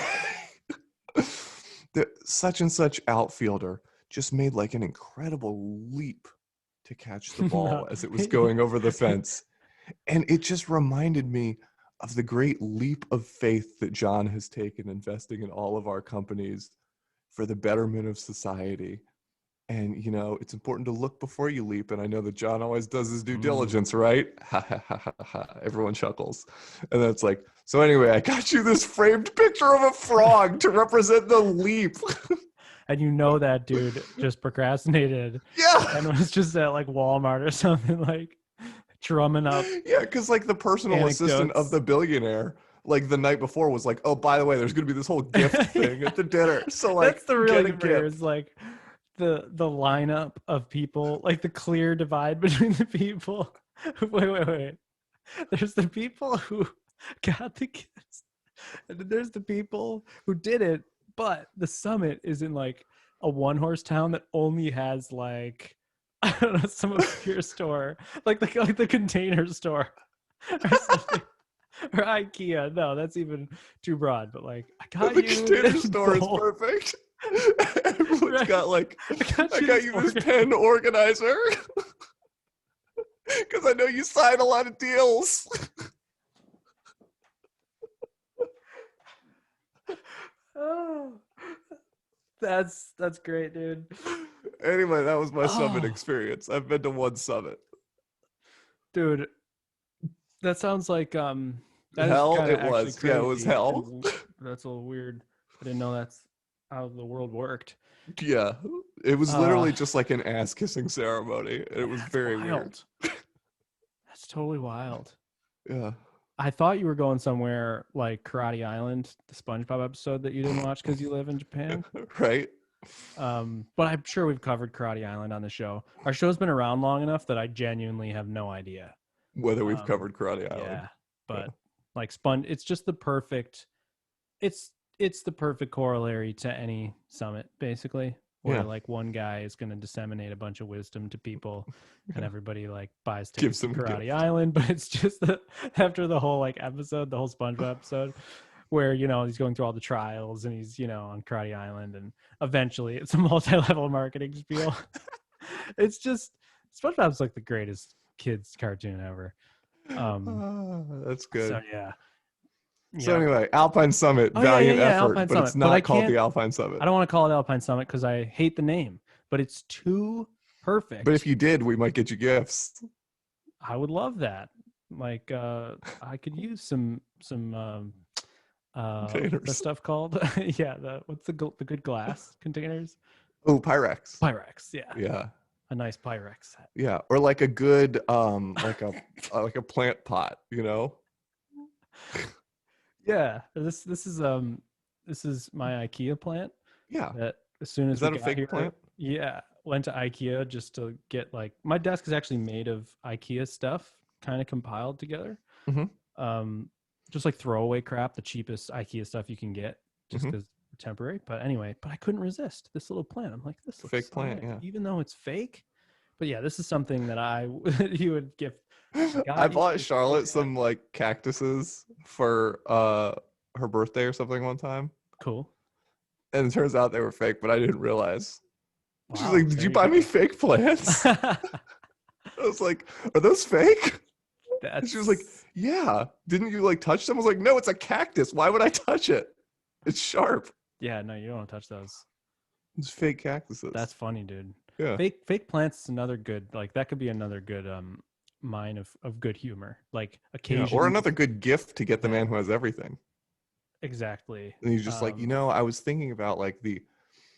the such and such outfielder just made like an incredible leap to catch the ball as it was going over the fence. And it just reminded me of the great leap of faith that John has taken investing in all of our companies for the betterment of society. And, it's important to look before you leap. And I know that John always does his due diligence, right? Ha, ha, ha, ha, ha. Everyone chuckles. And then it's like, so anyway, I got you this framed picture of a frog to represent the leap. And that dude just procrastinated. Yeah. And was just at like Walmart or something, like drumming up Yeah, because like the personal assistant of anecdotes. the billionaire, like the night before was like, oh, by the way, there's gonna be this whole gift thing at the dinner. So That's like the real get a humor here. gift. Is like the lineup of people, like the clear divide between the people. Wait. There's the people who got the gifts, and then there's the people who did it. But the summit is in like a one-horse town that only has like I don't know, some obscure store, like the Container Store or something. Or IKEA. No, that's even too broad. But like, I got The you Container this Store is bowl. perfect. Everyone's Right. got like, I I you got this you this organ. pen organizer because I know you sign a lot of deals. Oh, that's great, dude. Anyway, that was my summit Oh, experience. I've been to one summit. dude, that sounds like that is Hell, kind of it actually was. Yeah, it was crazy, hell. and that's a little weird. I didn't know that's how the world worked. Yeah, it was Uh, literally just like an ass kissing ceremony. And it was that's very weird. wild. That's totally wild. Yeah. I thought you were going somewhere like Karate Island, the SpongeBob episode that you didn't watch because you live in Japan. Right? But I'm sure we've covered Karate Island on the show. Our show's been around long enough that I genuinely have no idea. Whether we've Um, covered Karate Island. yeah, Yeah. but like it's just the perfect. It's the perfect corollary to any summit, basically, where Yeah. like one guy is going to disseminate a bunch of wisdom to people, and Yeah. everybody like buys tickets Gives to them a Karate gift. Island. But it's just that after the whole like episode, the whole SpongeBob episode, where he's going through all the trials and he's on Karate Island, and eventually it's a multi-level marketing spiel. It's just SpongeBob's like the greatest kids cartoon ever. That's So good. yeah, So yeah. anyway, Alpine Summit, Oh yeah, yeah, valiant yeah. effort, Alpine but it's Summit, but I not called can't. the Alpine Summit. I don't want to call it Alpine Summit because I hate the name, but it's too But if perfect. you did, we might get you gifts. I would love that. Like, I could use some what's that Containers. stuff called? Yeah, what's the good glass containers? Oh, Pyrex. Pyrex. Yeah, Yeah. a nice Pyrex set. Yeah. Or like a good like a plant pot, Yeah, this is my IKEA plant. Yeah. That as soon Is as we that a got fake here, plant? yeah, went to IKEA just to get like my desk is actually made of IKEA stuff, kind of compiled together. Mm-hmm. Just like throwaway crap, the cheapest IKEA stuff you can get, just Mm-hmm. because temporary. But anyway, but I couldn't resist this little plant. I'm like, this looks Fake so plant, nice, yeah. even though it's fake. But yeah, this is something that you would gift. I Got you bought this little Charlotte plant. some like cactuses for her birthday or something one time. Cool. And it turns out they were fake, but I didn't realize. She's Wow, like, "Did there you you buy me go. fake plants?" I was like, "Are those fake?" And she was like, That's "Yeah. Didn't you like touch them?" I was like, "No, it's a cactus. Why would I touch it? It's sharp. yeah, no, you don't want to touch those. It's fake cactuses." That's funny, dude. Yeah. Fake plants is another good like that could be another good mine of good humor. Like Yeah. Or occasionally another good gift to get the man then who has everything. exactly. And he's just like, I was thinking about like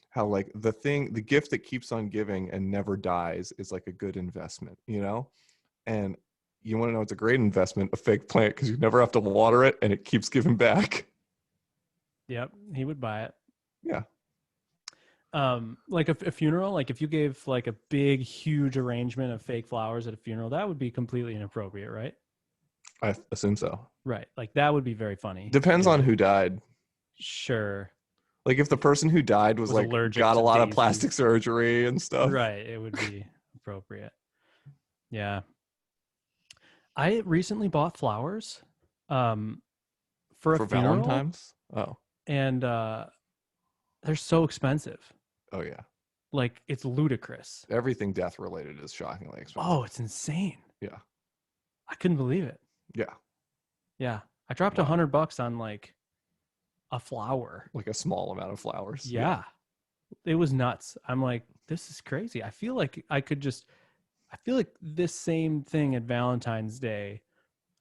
how like the gift that keeps on giving and never dies is like a good investment. And you want to know it's a great investment, a fake plant, because you never have to water it and it keeps giving back. Yep, he would buy it. Yeah. Like a funeral, like if you gave like a big huge arrangement of fake flowers at a funeral, that would be completely inappropriate, right? I assume so. Right, like that would be very funny Depends if on who died. sure Like if the person who died was was like allergic got a to lot of plastic daisies, surgery and stuff. right, it would be appropriate. Yeah, I recently bought flowers for a For funeral, Valentine's. Oh. and they're so expensive. Oh yeah. Like it's ludicrous. Everything death related is shockingly expensive. Oh, it's insane. Yeah. I couldn't believe it. Yeah. Yeah, I dropped Wow. $100 on like a flower. Like a small amount of flowers. Yeah, it was nuts. I'm like, this is crazy. I feel like this same thing at Valentine's Day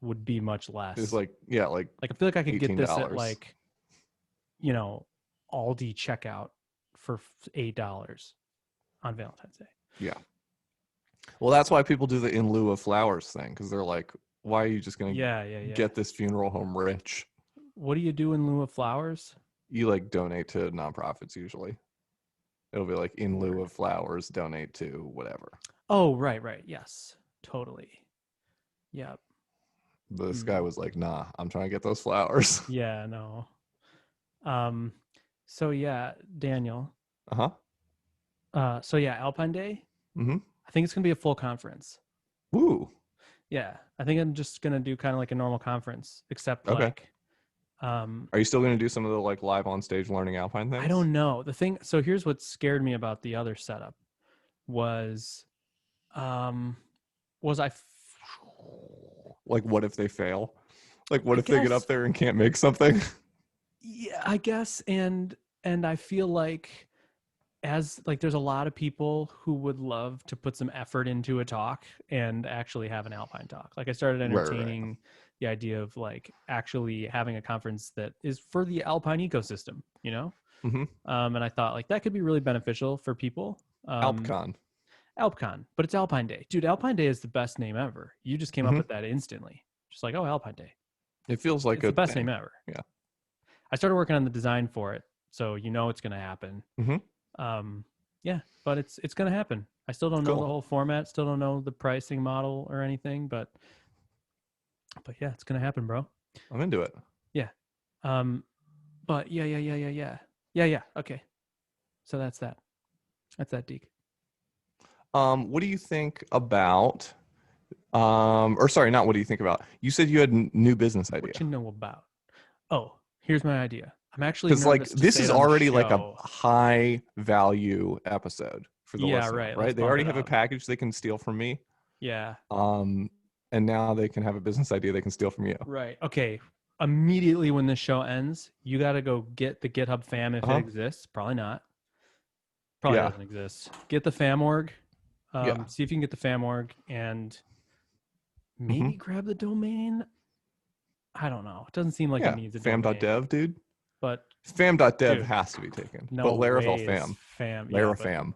would be much less. It's like, yeah, like I feel like I could get this at $18. like, Aldi checkout for $8 on Valentine's Day. Yeah. Well, that's why people do the in lieu of flowers thing, because they're like, why are you just going Yeah, yeah, to yeah. get this funeral home rich? What do you do in lieu of flowers? You like donate to nonprofits usually. It'll be like in lieu Word. of flowers, donate to whatever. Oh, right, right. Yes, totally. Yeah. This guy Mm. was like, nah, I'm trying to get those flowers. Yeah, no. Um, so yeah, Daniel. Uh-huh. So yeah, Alpine Day. Mm-hmm. I think it's gonna be a full conference. Woo. Yeah, I think I'm just gonna do kind of like a normal conference, except Okay. like, um, Are you still going to do some of the like live on stage learning Alpine I things? don't know. The thing. So here's what scared me about the other setup was, um, was Like, what if they fail? Like, what I if they get guess, up there and can't make something? yeah, I guess, and I feel like as like there's a lot of people who would love to put some effort into a talk and actually have an Alpine talk. Like I started Right. entertaining the idea of like actually having a conference that is for the Alpine ecosystem, you know? Mm-hmm. And I thought like that could be really beneficial for people. AlpCon. AlpCon, but it's Alpine Day. Dude, Alpine Day is the best name ever. You just came up Mm-hmm. with that instantly. Just like, oh, Alpine Day. It feels like It's the a best name thing. ever. Yeah. I started working on the design for it, so you know it's going to happen. Mm-hmm. Um, yeah, but it's going to happen. I still don't know the Cool. whole format, still don't know the pricing model or anything, but yeah, it's going to happen, bro. I'm into it. Yeah. Um, but yeah. Okay. So that's that. That's that, Deke. What do you think about or sorry, not what do you think about? You said you had a new business What idea. you know about? Oh, here's my idea. I'm actually Because like nervous to this say is it on the already like a show. high value episode for the Yeah, listener, right. Let's right? They bump already it have a up. package they can steal from me. Yeah. Um, and now they can have a business idea they can steal from you. Right. Okay. Immediately when this show ends, you got to go get the GitHub fam if it Uh-huh. exists. Probably not. Probably Yeah. doesn't exist. Get the fam org. Yeah. See if you can get the fam org and Mm-hmm. maybe grab the domain. I don't know. It doesn't seem like it Yeah. needs a domain, Fam.dev, dude. but Fam.dev dude, has to be taken. no But Laravel way is fam. fam. Yeah, but Larafam.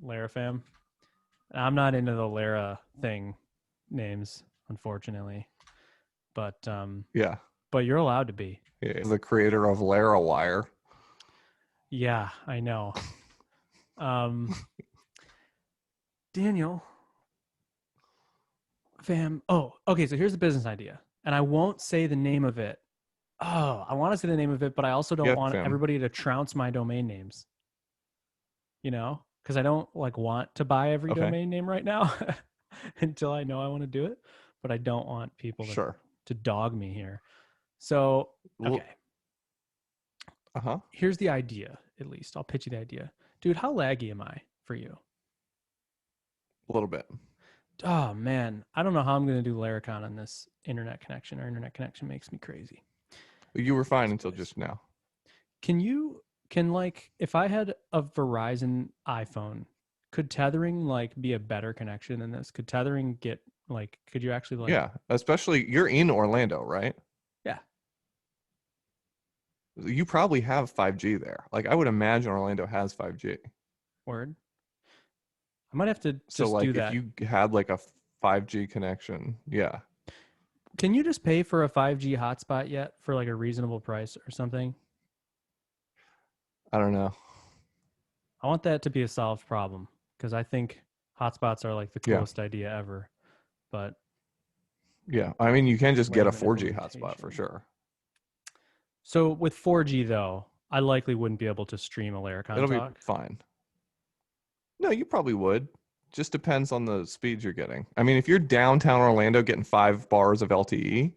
Larafam. I'm not into the Lara thing names, unfortunately. But Yeah. but you're allowed to be. Yeah. The creator of Larawire. Yeah, I know. Um, Daniel, fam. Oh, okay. So here's the business idea, and I won't say the name of it. Oh, I want to say the name of it, but I also don't Yeah, want fam. everybody to trounce my domain names. You know, because I don't like want to buy every Okay. domain name right now until I know I want to do it. But I don't want people Sure. to dog me here. So Well, okay, uh-huh. here's the idea. At least I'll pitch you the idea, dude. How laggy am I for you? A little bit. Oh man, I don't know how I'm going to do Laracon on this internet connection. Our internet connection makes me crazy. You were fine This until place. just now. Can like if I had a Verizon iPhone, could tethering like be a better connection than this? Could tethering get like could you actually like Yeah, especially you're in Orlando, right? yeah, You probably have 5G there. Like I would imagine Orlando has 5G. word? I might have to So just do like if that. you had like a 5G connection, yeah. Can you just pay for a 5G hotspot yet for like a reasonable price or something? I don't know. I want that to be a solved problem because I think hotspots are like the Yeah. coolest idea ever. But Yeah. I mean, you can just get a lame 4G hotspot for implementation. sure. So with 4G though, I likely wouldn't be able to stream a Laracon It'll be talk. fine. No, you probably would. Just depends on the speeds you're getting. I mean, if you're downtown Orlando getting 5 bars of LTE,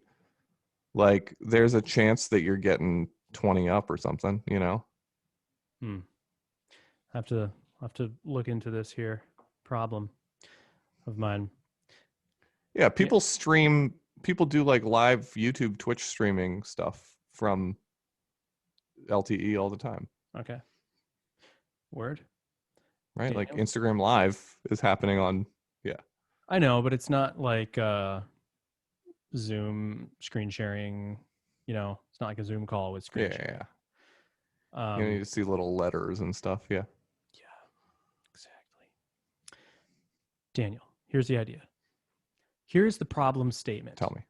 like there's a chance that you're getting 20 up or something, you know? Hmm. I have to look into this here problem of mine. Yeah, Yeah. people do like live YouTube, Twitch streaming stuff from LTE all the time, Okay. Word. right? Like Daniel. Instagram Live is happening on, yeah. I know, but it's not like Zoom screen sharing. You know, it's not like a Zoom call with Yeah, screen yeah, sharing. yeah. You need Um. to see little letters and stuff. Yeah. Yeah. Exactly. Daniel, here's the idea. Here's the problem statement. Tell me.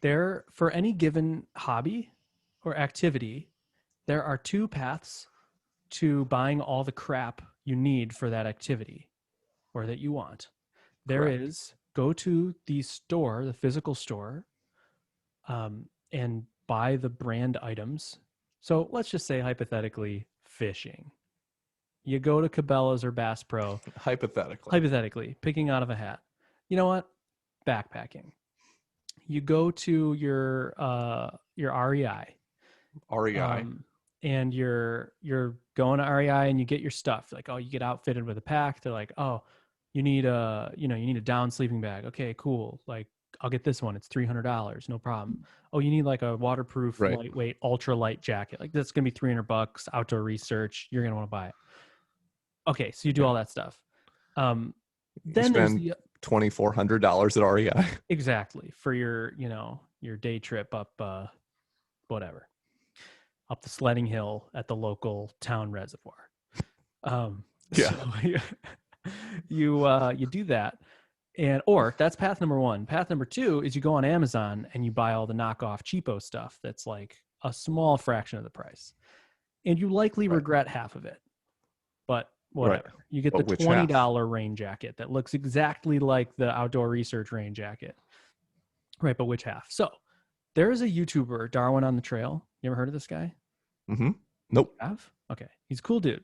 There, for any given hobby or activity, there are two paths to buying all the crap you need for that activity or that you want. There Correct. is go to the store, the physical store, and buy the brand items. So let's just say hypothetically fishing. You go to Cabela's or Bass Pro, hypothetically picking out of a hat. You know what? Backpacking. You go to your REI, REI. and you're going to REI and you get your stuff. Like, oh, you get outfitted with a pack. They're like, oh, you need a down sleeping bag. Okay, cool. Like, I'll get this one. It's $300, no problem. Oh, you need like a waterproof, Right. lightweight, ultralight jacket. Like, that's gonna be $300. Outdoor research. You're gonna want to buy it. Okay, so you do all that stuff. You Then there's spend the $2,400 at REI. exactly for your your day trip up whatever up the sledding hill at the local town reservoir. Yeah. So you do that, or that's path number one. Path number two is you go on Amazon and you buy all the knockoff cheapo stuff that's like a small fraction of the price, and you likely regret half of it, but whatever. Right. You get But the which $20 rain jacket that looks exactly like the outdoor research rain jacket, right? But which half? So there is a YouTuber, Darwin on the Trail. You ever heard of this guy? Mm-hmm. Nope. Have? Okay. He's a cool dude.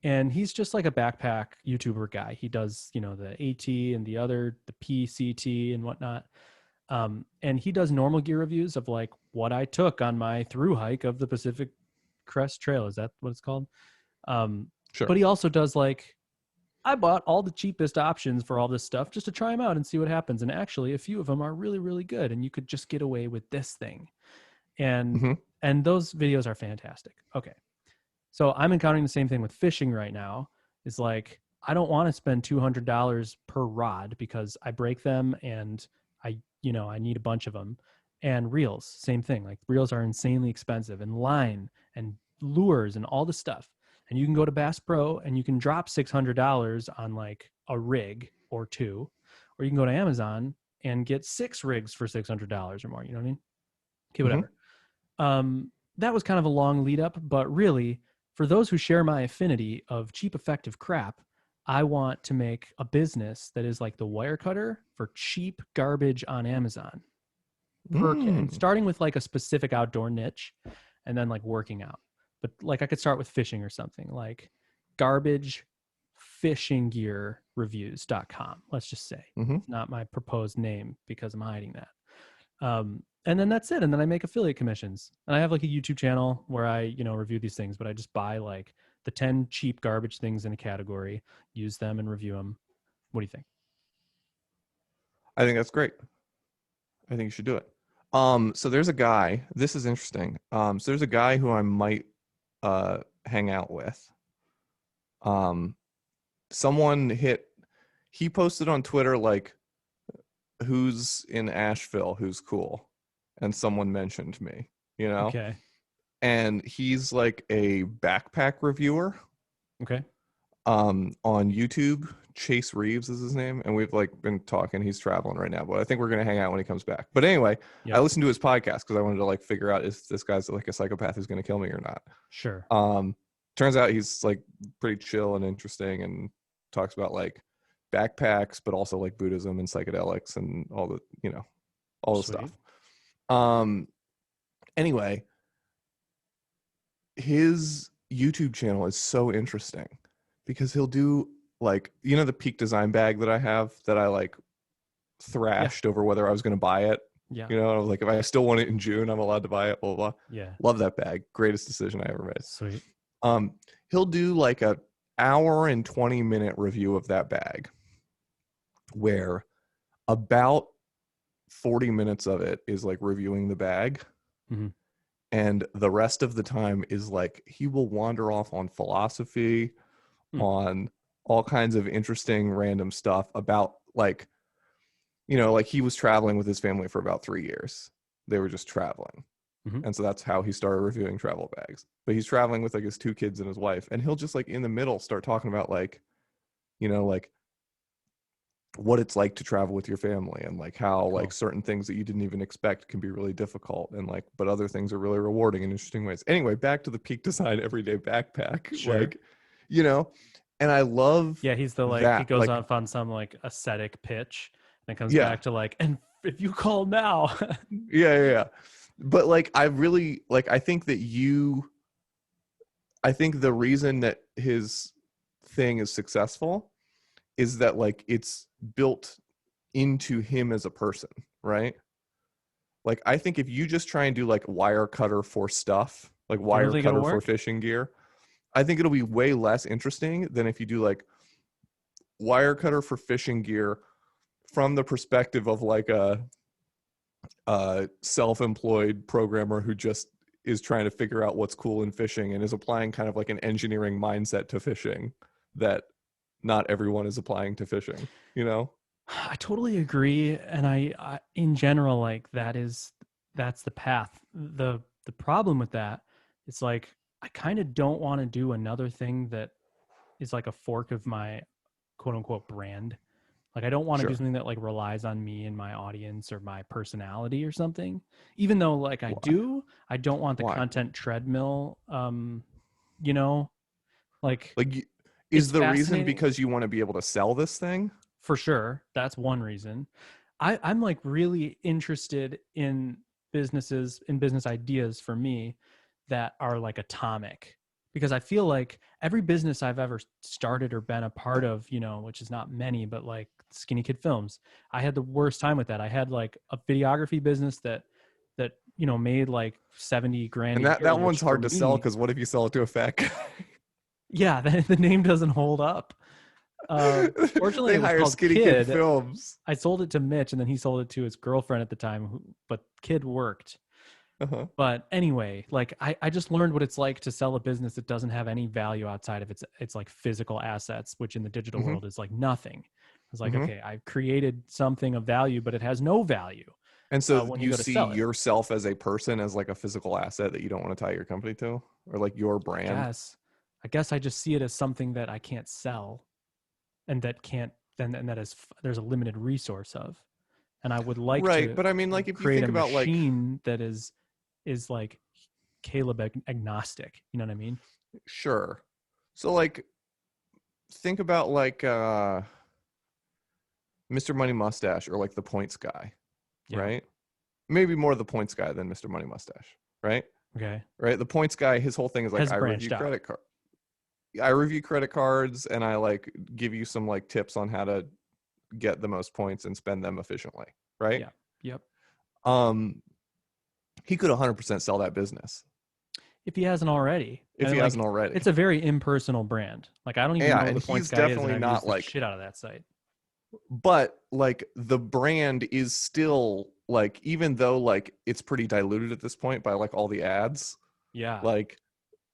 And he's just like a backpack YouTuber guy. He does, the AT and the PCT and whatnot. And he does normal gear reviews of like what I took on my through hike of the Pacific Crest Trail. Is that what it's called? Sure. But he also does like, I bought all the cheapest options for all this stuff just to try them out and see what happens. And actually, a few of them are really, really good. And you could just get away with this thing. And those videos are fantastic. Okay. So I'm encountering the same thing with fishing right now. Is like, I don't want to spend $200 per rod because I break them and I need a bunch of them. And reels, same thing. Like, reels are insanely expensive, and line and lures and all this stuff. And you can go to Bass Pro and you can drop $600 on like a rig or two, or you can go to Amazon and get 6 rigs for $600 or more. You know what I mean? Okay, whatever. That was kind of a long lead up, but really, for those who share my affinity of cheap, effective crap, I want to make a business that is like the wire cutter for cheap garbage on Amazon. And starting with like a specific outdoor niche and then like working out. But like I could start with fishing or something like garbage fishing gear reviews.com. Let's just say it's not my proposed name because I'm hiding that. And then that's it. And then I make affiliate commissions. And I have like a YouTube channel where I, review these things, but I just buy like the 10 cheap garbage things in a category, use them and review them. What do you think? I think that's great. I think you should do it. So there's a guy, this is interesting. So there's a guy who I might hang out with. He posted on Twitter like, who's in Asheville, who's cool, and someone mentioned me, Okay. And he's like a backpack reviewer. Okay. On YouTube. Chase Reeves is his name, and we've like been talking. He's traveling right now, but I think we're gonna hang out when he comes back. But anyway, I listened to his podcast because I wanted to like figure out if this guy's like a psychopath who's gonna kill me or not. Sure. Turns out he's like pretty chill and interesting, and talks about like backpacks, but also like Buddhism and psychedelics and all the stuff. Anyway, his YouTube channel is so interesting because he'll do like, the Peak Design bag that I have that I like thrashed over whether I was going to buy it. Yeah. I was like, if I still want it in June, I'm allowed to buy it, blah, blah, blah. Yeah. Love that bag. Greatest decision I ever made. Sweet. He'll do like a hour and 20-minute review of that bag where about 40 minutes of it is like reviewing the bag. And the rest of the time is like, he will wander off on philosophy, on all kinds of interesting random stuff about like, like he was traveling with his family for about 3 years. They were just traveling. And so that's how he started reviewing travel bags. But he's traveling with like his 2 kids and his wife. And he'll just like in the middle start talking about like, like what it's like to travel with your family, and like how like Cool. certain things that you didn't even expect can be really difficult, and like but other things are really rewarding in interesting ways. Anyway, back to the Peak Design everyday backpack. Sure. Like, you know, and I love Yeah, he's the like he that. goes Like, off on some like ascetic pitch and it comes yeah, back to like, and if you call now. yeah. But like I really like I think the reason that his thing is successful is that like it's built into him as a person, right? Like I think if you just try and do like wire cutter for stuff, like You don't wire think it'll cutter for work? fishing gear, I think it'll be way less interesting than if you do like wire cutter for fishing gear from the perspective of like a self-employed programmer who just is trying to figure out what's cool in fishing and is applying kind of like an engineering mindset to fishing that not everyone is applying to fishing, you know? I totally agree, and I in general like that's the path. The problem with that is like I kind of don't want to do another thing that is like a fork of my quote unquote brand. Like I don't want to do Sure. something that like relies on me and my audience or my personality or something. Even though like Why? I don't want the Why? content treadmill you know, like Like, is it's the reason fascinating because you want to be able to sell this thing? for sure. That's one reason. I'm like really interested in business ideas for me that are like atomic because I feel like every business I've ever started or been a part of, you know, which is not many, but like Skinny Kid Films, I had the worst time with that. I had like a videography business that you know made like 70 grand And a year, that one's which for hard to sell me, because what if you sell it to a fat guy? yeah, the name doesn't hold up. Fortunately, They it was hire called Skinny Kid Kid. Films. I sold it to Mitch, and then he sold it to his girlfriend at the time. But Kid worked. Uh-huh. But anyway, like I just learned what it's like to sell a business that doesn't have any value outside of its like physical assets, which in the digital Mm-hmm. world is like nothing. I was like, Mm-hmm. okay, I've created something of value, but it has no value And so when you you go to see sell it. yourself as a person as like a physical asset that you don't want to tie your company to, or like your I brand. guess, I guess I just see it as something that I can't sell, and that can't, and that is there's a limited resource of. And I would like Right. to But I mean, like if you create think a about like, machine that is like Caleb agnostic. You know what I mean? sure. So like think about like Mr. Money Mustache or like the points guy, Yeah. right? Maybe more the points guy than Mr. Money Mustache, right? Okay. Right. The points guy, his whole thing is like Has branched out. I review credit cards and I like give you some like tips on how to get the most points and spend them efficiently, right? Yeah. Yep. Um he could 100% sell that business If he hasn't already, if and he hasn't like already. it's a very impersonal brand. Like I don't even Yeah, know who and the points he's guy is, and definitely I've used not the like, shit out of that site. but like the brand is still like, even though like it's pretty diluted at this point by like all the ads, Yeah. like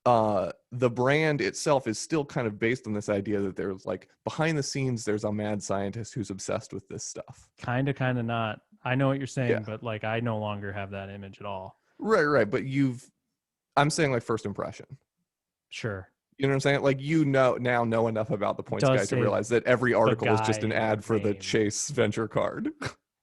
the brand itself is still kind of based on this idea that there's like behind the scenes there's a mad scientist who's obsessed with this stuff. Kind of not. I know what you're Yeah. saying, but like I no longer have that image at all. Right, but I'm saying like first impression. Sure. You know what I'm saying? Like, you know, now know enough about the It points does guy to say realize that every the article is just an guy ad for the name. Chase Venture card.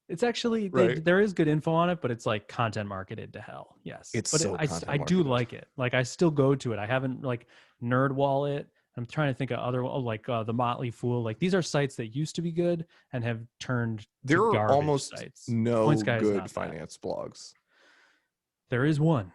It's actually Right. there is good info on it, but it's like content marketed to hell. Yes, It's but so content I do marketed. like it. Like I still go to it. I haven't like Nerd Wallet. I'm trying to think of other like the Motley Fool. Like these are sites that used to be good and have turned to There are garbage almost sites. Points no Guy is good not that. finance blogs. There is one.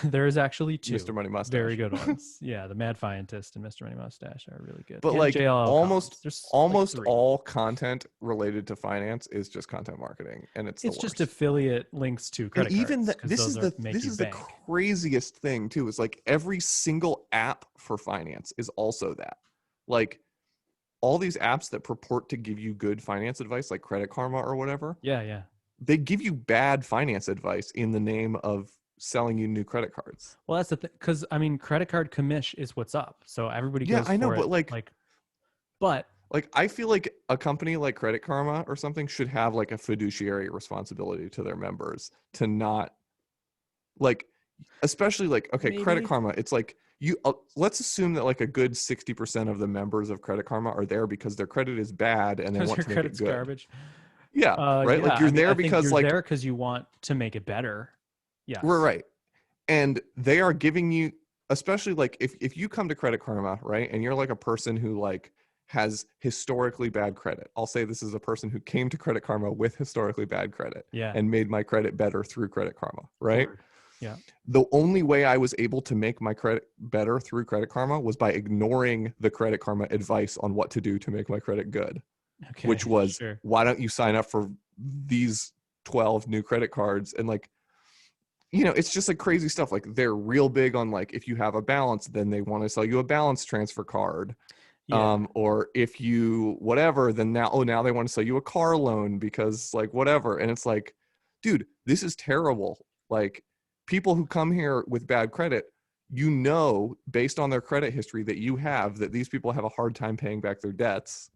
There is actually Mr. two Money very Mustache. good ones. Yeah, the Mad Scientist and Mr. Money Mustache are really good, But and like JLL Collins. There's like almost three. all content related to finance is just content marketing, and it's the It's just worst. affiliate links to And credit even cards because those are make this you is the bank. craziest thing too, is like every single app for finance is also that. Like all these apps that purport to give you good finance advice, like Credit Karma or whatever, Yeah, yeah. they give you bad finance advice in the name of selling you new credit cards. Well, that's the thing, because I mean, credit card commish is what's up, so everybody Yeah, goes I know, for but it. like Like, but I feel like a company like Credit Karma or something should have like a fiduciary responsibility to their members to not like, especially like, okay, Credit maybe Karma, it's like let's assume that like a good 60% of the members of Credit Karma are there because their credit is bad and they Because want your to make it credit's good. garbage. Yeah, right. Yeah. Like you're I mean, there I think because you're like there because you want to make it better. we're Yes. right. And they are giving you, especially like if you come to Credit Karma, right, and you're like a person who like has historically bad credit. I'll say this is a person who came to Credit Karma with historically bad credit Yeah. and made my credit better through Credit Karma, right? Word. Yeah. The only way I was able to make my credit better through Credit Karma was by ignoring the Credit Karma advice on what to do to make my credit good, Okay. which was, Sure. why don't you sign up for these 12 new credit cards? And like, you know, it's just like crazy stuff. Like they're real big on like, if you have a balance, then they want to sell you a balance transfer card. Yeah. Or if you whatever, then now they want to sell you a car loan because like whatever. And it's like, dude, this is terrible. Like people who come here with bad credit, you know, based on their credit history that you have, that these people have a hard time paying back their debts,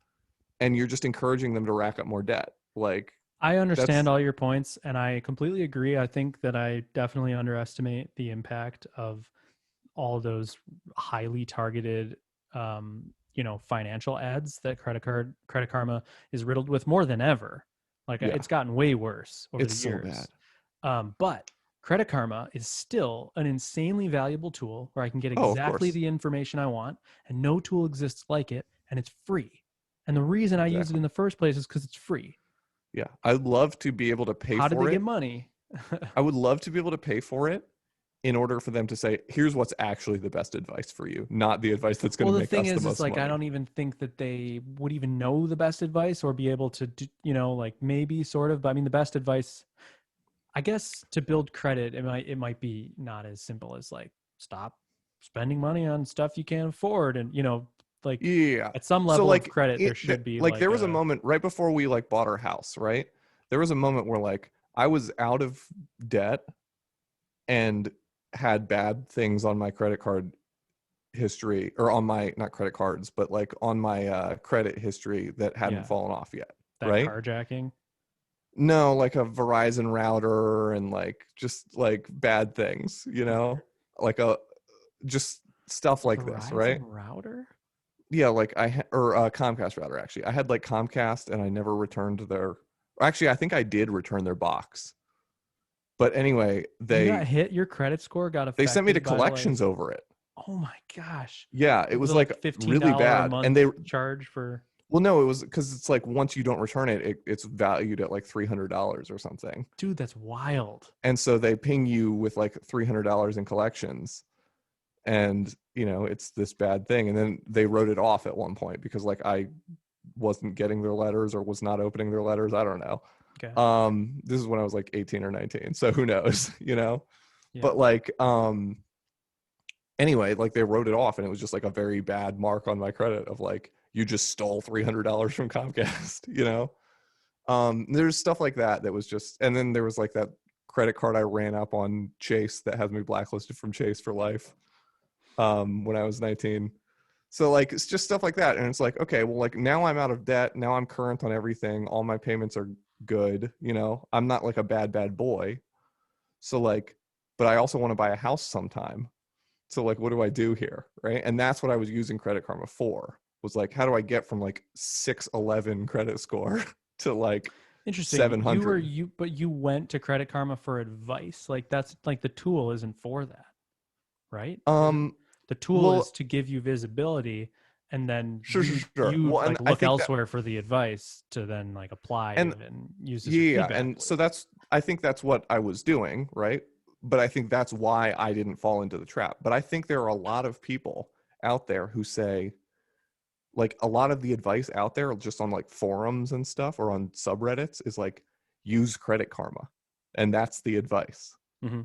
and you're just encouraging them to rack up more debt. Like I understand that's all your points, and I completely agree. I think that I definitely underestimate the impact of all those highly targeted, financial ads that Credit Karma is riddled with more than ever. Like yeah, it's gotten way worse over the it's so bad. years. But Credit Karma is still an insanely valuable tool where I can get Oh, of exactly course. the information I want, and no tool exists like it, and it's free. And the reason I use it Exactly. in the first place is because it's free. Yeah. I'd love to be able to pay How did for they get it. money? I would love to be able to pay for it in order for them to say, here's what's actually the best advice for you, not the advice that's going Well, to the make thing us the is, most like, I money. don't even think that they would even know the best advice or be able to, like maybe sort of, but I mean, the best advice, I guess, to build credit, it might be not as simple as like stop spending money on stuff you can't afford, and like Yeah. at some So level of like credit, there should be like like there was a a moment right before we like bought our house, right? There was a moment where like I was out of debt and had bad things on my credit card history, or on my, not credit cards, but like on my credit history that hadn't yeah fallen off yet, that right? carjacking. No, like a Verizon router and like just like bad things, you know? Like a just stuff A like this, right? Verizon router? Yeah, like or Comcast router actually. I had like Comcast and I never returned their, actually I think I did return their box. But anyway, You got hit. Your credit score got they sent me to affected by like, collections over it. oh my gosh, Yeah, it over was the like like really $15 a bad. And month they, charge for. well no, it was because it's like once you don't return it, it's valued at like $300 or something. Dude, that's wild. And so they ping you with like $300 in collections, and you know it's this bad thing. And then they wrote it off at one point because like I wasn't getting their letters or was not opening their letters, I don't know. Okay. This is when I was like 18 or 19, so who knows, you know. Yeah. But like anyway, like they wrote it off and it was just like a very bad mark on my credit of like, you just stole $300 from Comcast, you know. There's stuff like that that was just, and then there was like that credit card I ran up on Chase that has me blacklisted from Chase for life when I was 19. So like it's just stuff like that. And it's like, okay, well, like now I'm out of debt, now I'm current on everything, all my payments are good, you know, I'm not like a bad boy. So like, but I also want to buy a house sometime. So like, what do I do here, right? And that's what I was using Credit Karma for, was like, how do I get from like 611 credit score to like Interesting. 700? But you went to Credit Karma for advice. Like that's like the tool isn't for that, right? Is it? um The tool is well, to give you visibility, and then sure, you well, and like I look think that, elsewhere for the advice to then like apply and and use as your yeah, feedback and so loop. that's, I think that's what I was doing, right? But I think that's why I didn't fall into the trap. But I think there are a lot of people out there who say, like a lot of the advice out there just on like forums and stuff or on subreddits is like, use Credit Karma, and that's the advice. Hmm.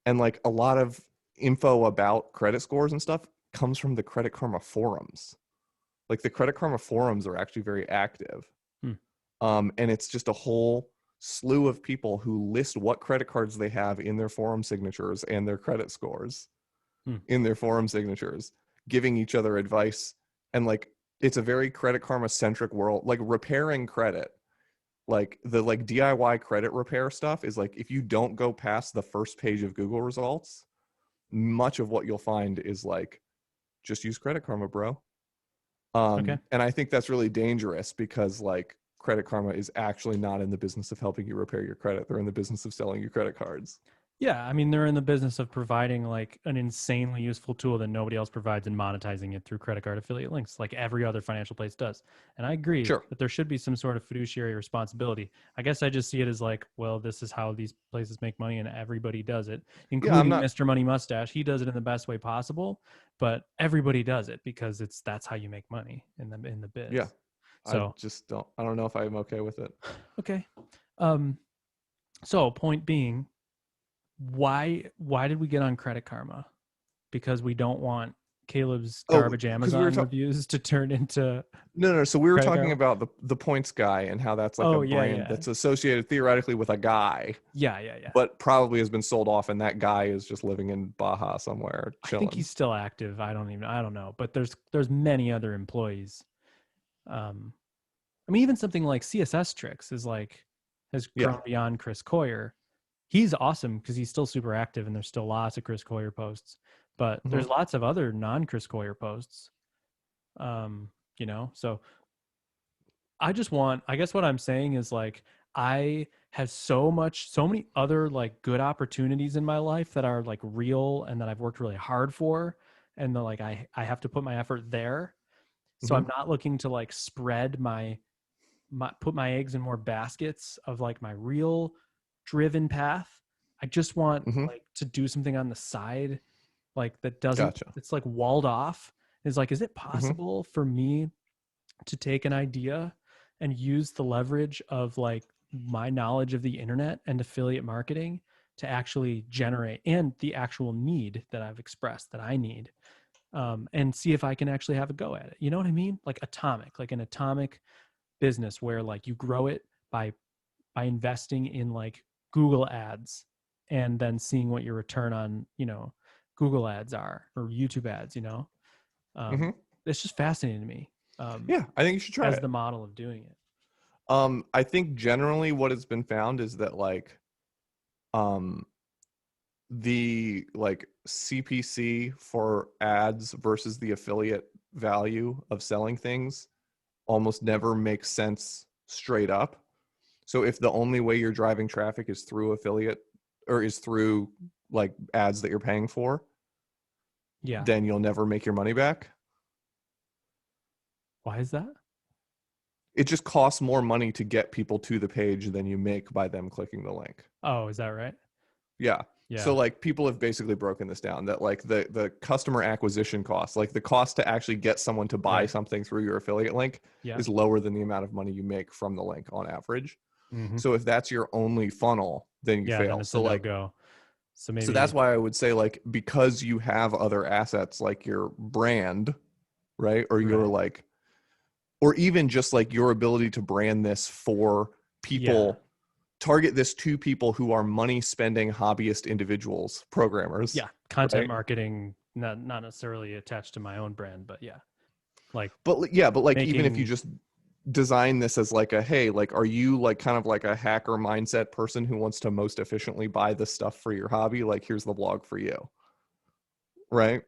And like a lot of info about credit scores and stuff comes from the Credit Karma forums. Like the Credit Karma forums are actually very active. Hmm. And it's just a whole slew of people who list what credit cards they have in their forum signatures and their credit scores Hmm. in their forum signatures, giving each other advice. And like, it's a very Credit Karma centric world, like repairing credit. Like the like DIY credit repair stuff is like, if you don't go past the first page of Google results, much of what you'll find is like, just use Credit Karma, bro. Okay. And I think that's really dangerous because like Credit Karma is actually not in the business of helping you repair your credit. They're in the business of selling you credit cards. Yeah, I mean they're in the business of providing like an insanely useful tool that nobody else provides and monetizing it through credit card affiliate links like every other financial place does. And I agree Sure. that there should be some sort of fiduciary responsibility. I guess I just see it as like, well, this is how these places make money and everybody does it, Yeah, I'm including not. Mr. Money Mustache. He does it in the best way possible, but everybody does it because that's how you make money in the Yeah, biz. I So, just don't. I don't know if I'm okay with it. okay. Um so point being, why did we get on Credit Karma? Because we don't want Caleb's Oh, garbage because we were Amazon talking. reviews to turn into No. So we were Credit talking Karma. about the points guy and how that's like a Oh yeah, brand yeah, that's associated theoretically with a guy, yeah. but probably has been sold off, and that guy is just living in Baja somewhere I think chilling. he's still active. I don't know, but there's many other employees. Um, I mean, even something like CSS Tricks has Yeah. grown beyond Chris Coyer. He's awesome because he's still super active, and there's still lots of Chris Coyer posts. But Hmm. there's lots of other non Chris Coyer posts. Um, so I guess what I'm saying is like, I have so many other like good opportunities in my life that are like real and that I've worked really hard for. And the like, I have to put my effort there. So Hmm. I'm not looking to like spread put my eggs in more baskets of like my real driven path. I just want Hmm. like to do something on the side, like that doesn't, Gotcha. it's like walled off. Is like, is it Hmm. possible for me to take an idea and use the leverage of like my knowledge of the internet and affiliate marketing to actually generate and the actual need that I've expressed that I need, and see if I can actually have a go at it. You know what I mean? Like an atomic business where like you grow it by investing in like Google ads and then seeing what your return on, Google ads are or YouTube ads. Um, Hmm. it's just fascinating to me. Um, Yeah, I think you should try as it. the model of doing it. I think generally what has been found is that like um the like CPC for ads versus the affiliate value of selling things almost never makes sense straight up. So if the only way you're driving traffic is through affiliate or is through like ads that you're paying for, Yeah. then you'll never make your money back. Why is that? It just costs more money to get people to the page than you make by them clicking the link. Oh, is that right? Yeah. So Yeah. like people have basically broken this down that like the customer acquisition cost, like the cost to actually get someone to buy Right. something through your affiliate link Yeah. is lower than the amount of money you make from the link on average. Hmm. So if that's your only funnel, then you Yeah. Then fail. it's a So no like go. So so that's maybe, why I would say like because you have other assets like your brand, right? Or your right. like or even just like your ability to brand this for Yeah. people, target this to people who are money spending hobbyist individuals, programmers, Yeah. Content right? marketing, not necessarily attached to my own brand, but yeah, like But yeah, but like even if you making, just design this as like a hey, like are you like kind of like a hacker mindset person who wants to most efficiently buy this stuff for your hobby? Like here's the blog for you, right?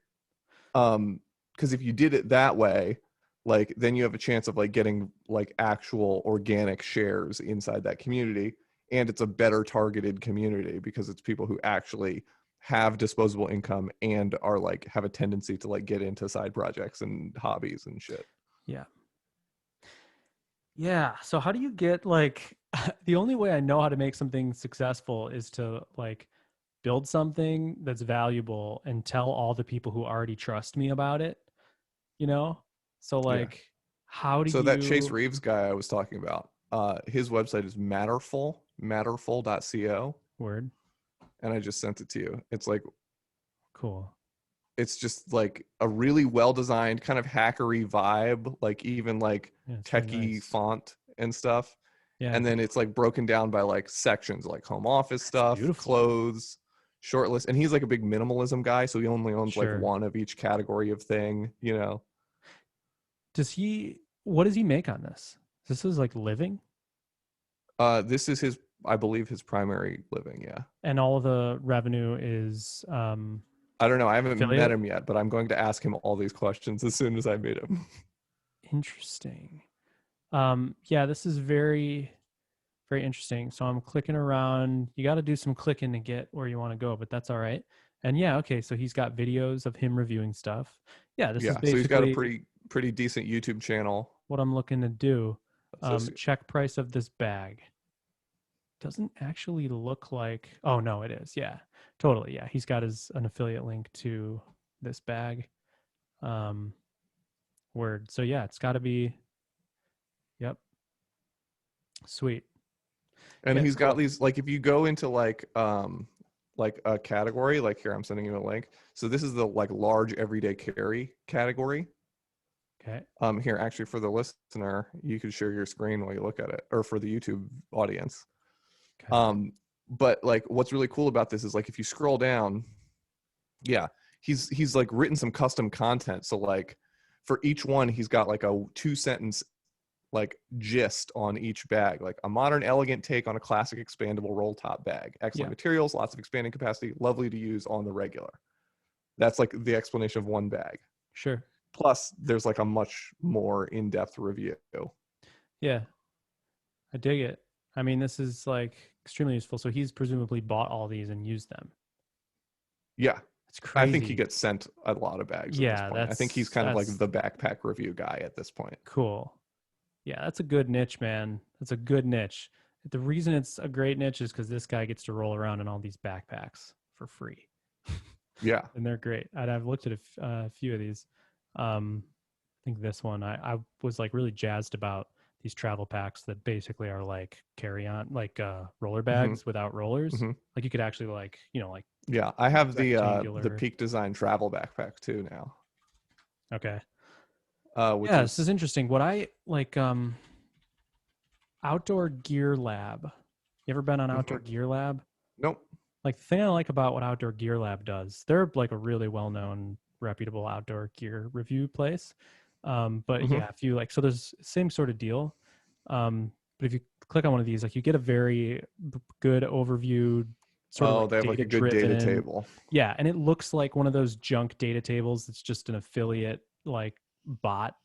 Because if you did it that way, like then you have a chance of like getting like actual organic shares inside that community, and it's a better targeted community because it's people who actually have disposable income and are like have a tendency to like get into side projects and hobbies and shit. yeah. Yeah. So how do you get like the only way I know how to make something successful is to like build something that's valuable and tell all the people who already trust me about it, you know? So Yeah. like how do So that Chase you Reeves guy I was talking about, his website is matterful.co, word? and I just sent it to you. It's like Cool. it's just like a really well designed kind of hackery vibe, like even like Yeah, it's very techie nice. font and stuff. Yeah, And then it's like broken down by like sections, like home office it's stuff, beautiful. clothes, short list. And he's like a big minimalism guy, so he only owns like Sure. one of each category of thing, you know. What does he make on this? This is like living This is his, I believe, his primary living. Yeah, and all of the revenue is I don't know. I haven't met affiliate? him yet, but I'm going to ask him all these questions as soon as I meet him. Interesting. Yeah, this is very, very interesting. So I'm clicking around. You got to do some clicking to get where you want to go, but that's all right. And yeah, okay. So he's got videos of him reviewing stuff. Yeah, this is Yeah, so he's got a basically pretty decent YouTube channel. what I'm looking to do. So Check price of this bag. Doesn't actually look like. Oh no, it is. Yeah, totally. Yeah, he's got an affiliate link to this bag. Um, Word. So yeah, it's got to be. Yep. Sweet. and Yeah, he's got cool. these, like, if you go into like a category, like here I'm sending you a link. So this is the like large everyday carry category. Okay. Here, actually, for the listener, you could share your screen while you look at it, or for the YouTube audience. Okay. But like what's really cool about this is like if you scroll down, yeah, he's like written some custom content. So like for each one, he's got like a 2-sentence like gist on each bag, like a modern elegant take on a classic expandable roll top bag, excellent Yeah. materials, lots of expanding capacity, lovely to use on the regular. That's like the explanation of one bag. Sure. Plus there's like a much more in-depth review. Yeah, I dig it. I mean, this is like extremely useful. So he's presumably bought all these and used them. Yeah, That's I think he crazy. gets sent a lot of bags at this Yeah, point. I think he's kind of like that's the backpack review guy at this point. cool. Yeah, that's a good niche, man. That's a good niche. The reason it's a great niche is because this guy gets to roll around in all these backpacks for free, Yeah. and they're great. I've looked at a few of these. I think this one I was like really jazzed about these travel packs that basically are like carry on, like roller hmm bags without rollers. hmm Like you could actually like like Yeah, I have the rectangular. Peak Design travel backpack too now, Okay. which Yeah, this is is interesting. What I like Outdoor Gear Lab. You ever been on mhm. Outdoor Gear Lab? Nope. Like the thing I like about what Outdoor Gear Lab does, they're like a really well-known, reputable outdoor gear review place. But hmm yeah, if you like, so there's same sort of deal. But if you click on one of these, like you get a very good overview, sort of Oh, like they have like a data good data driven. table. Yeah, and it looks like one of those junk data tables that's just an affiliate like bot.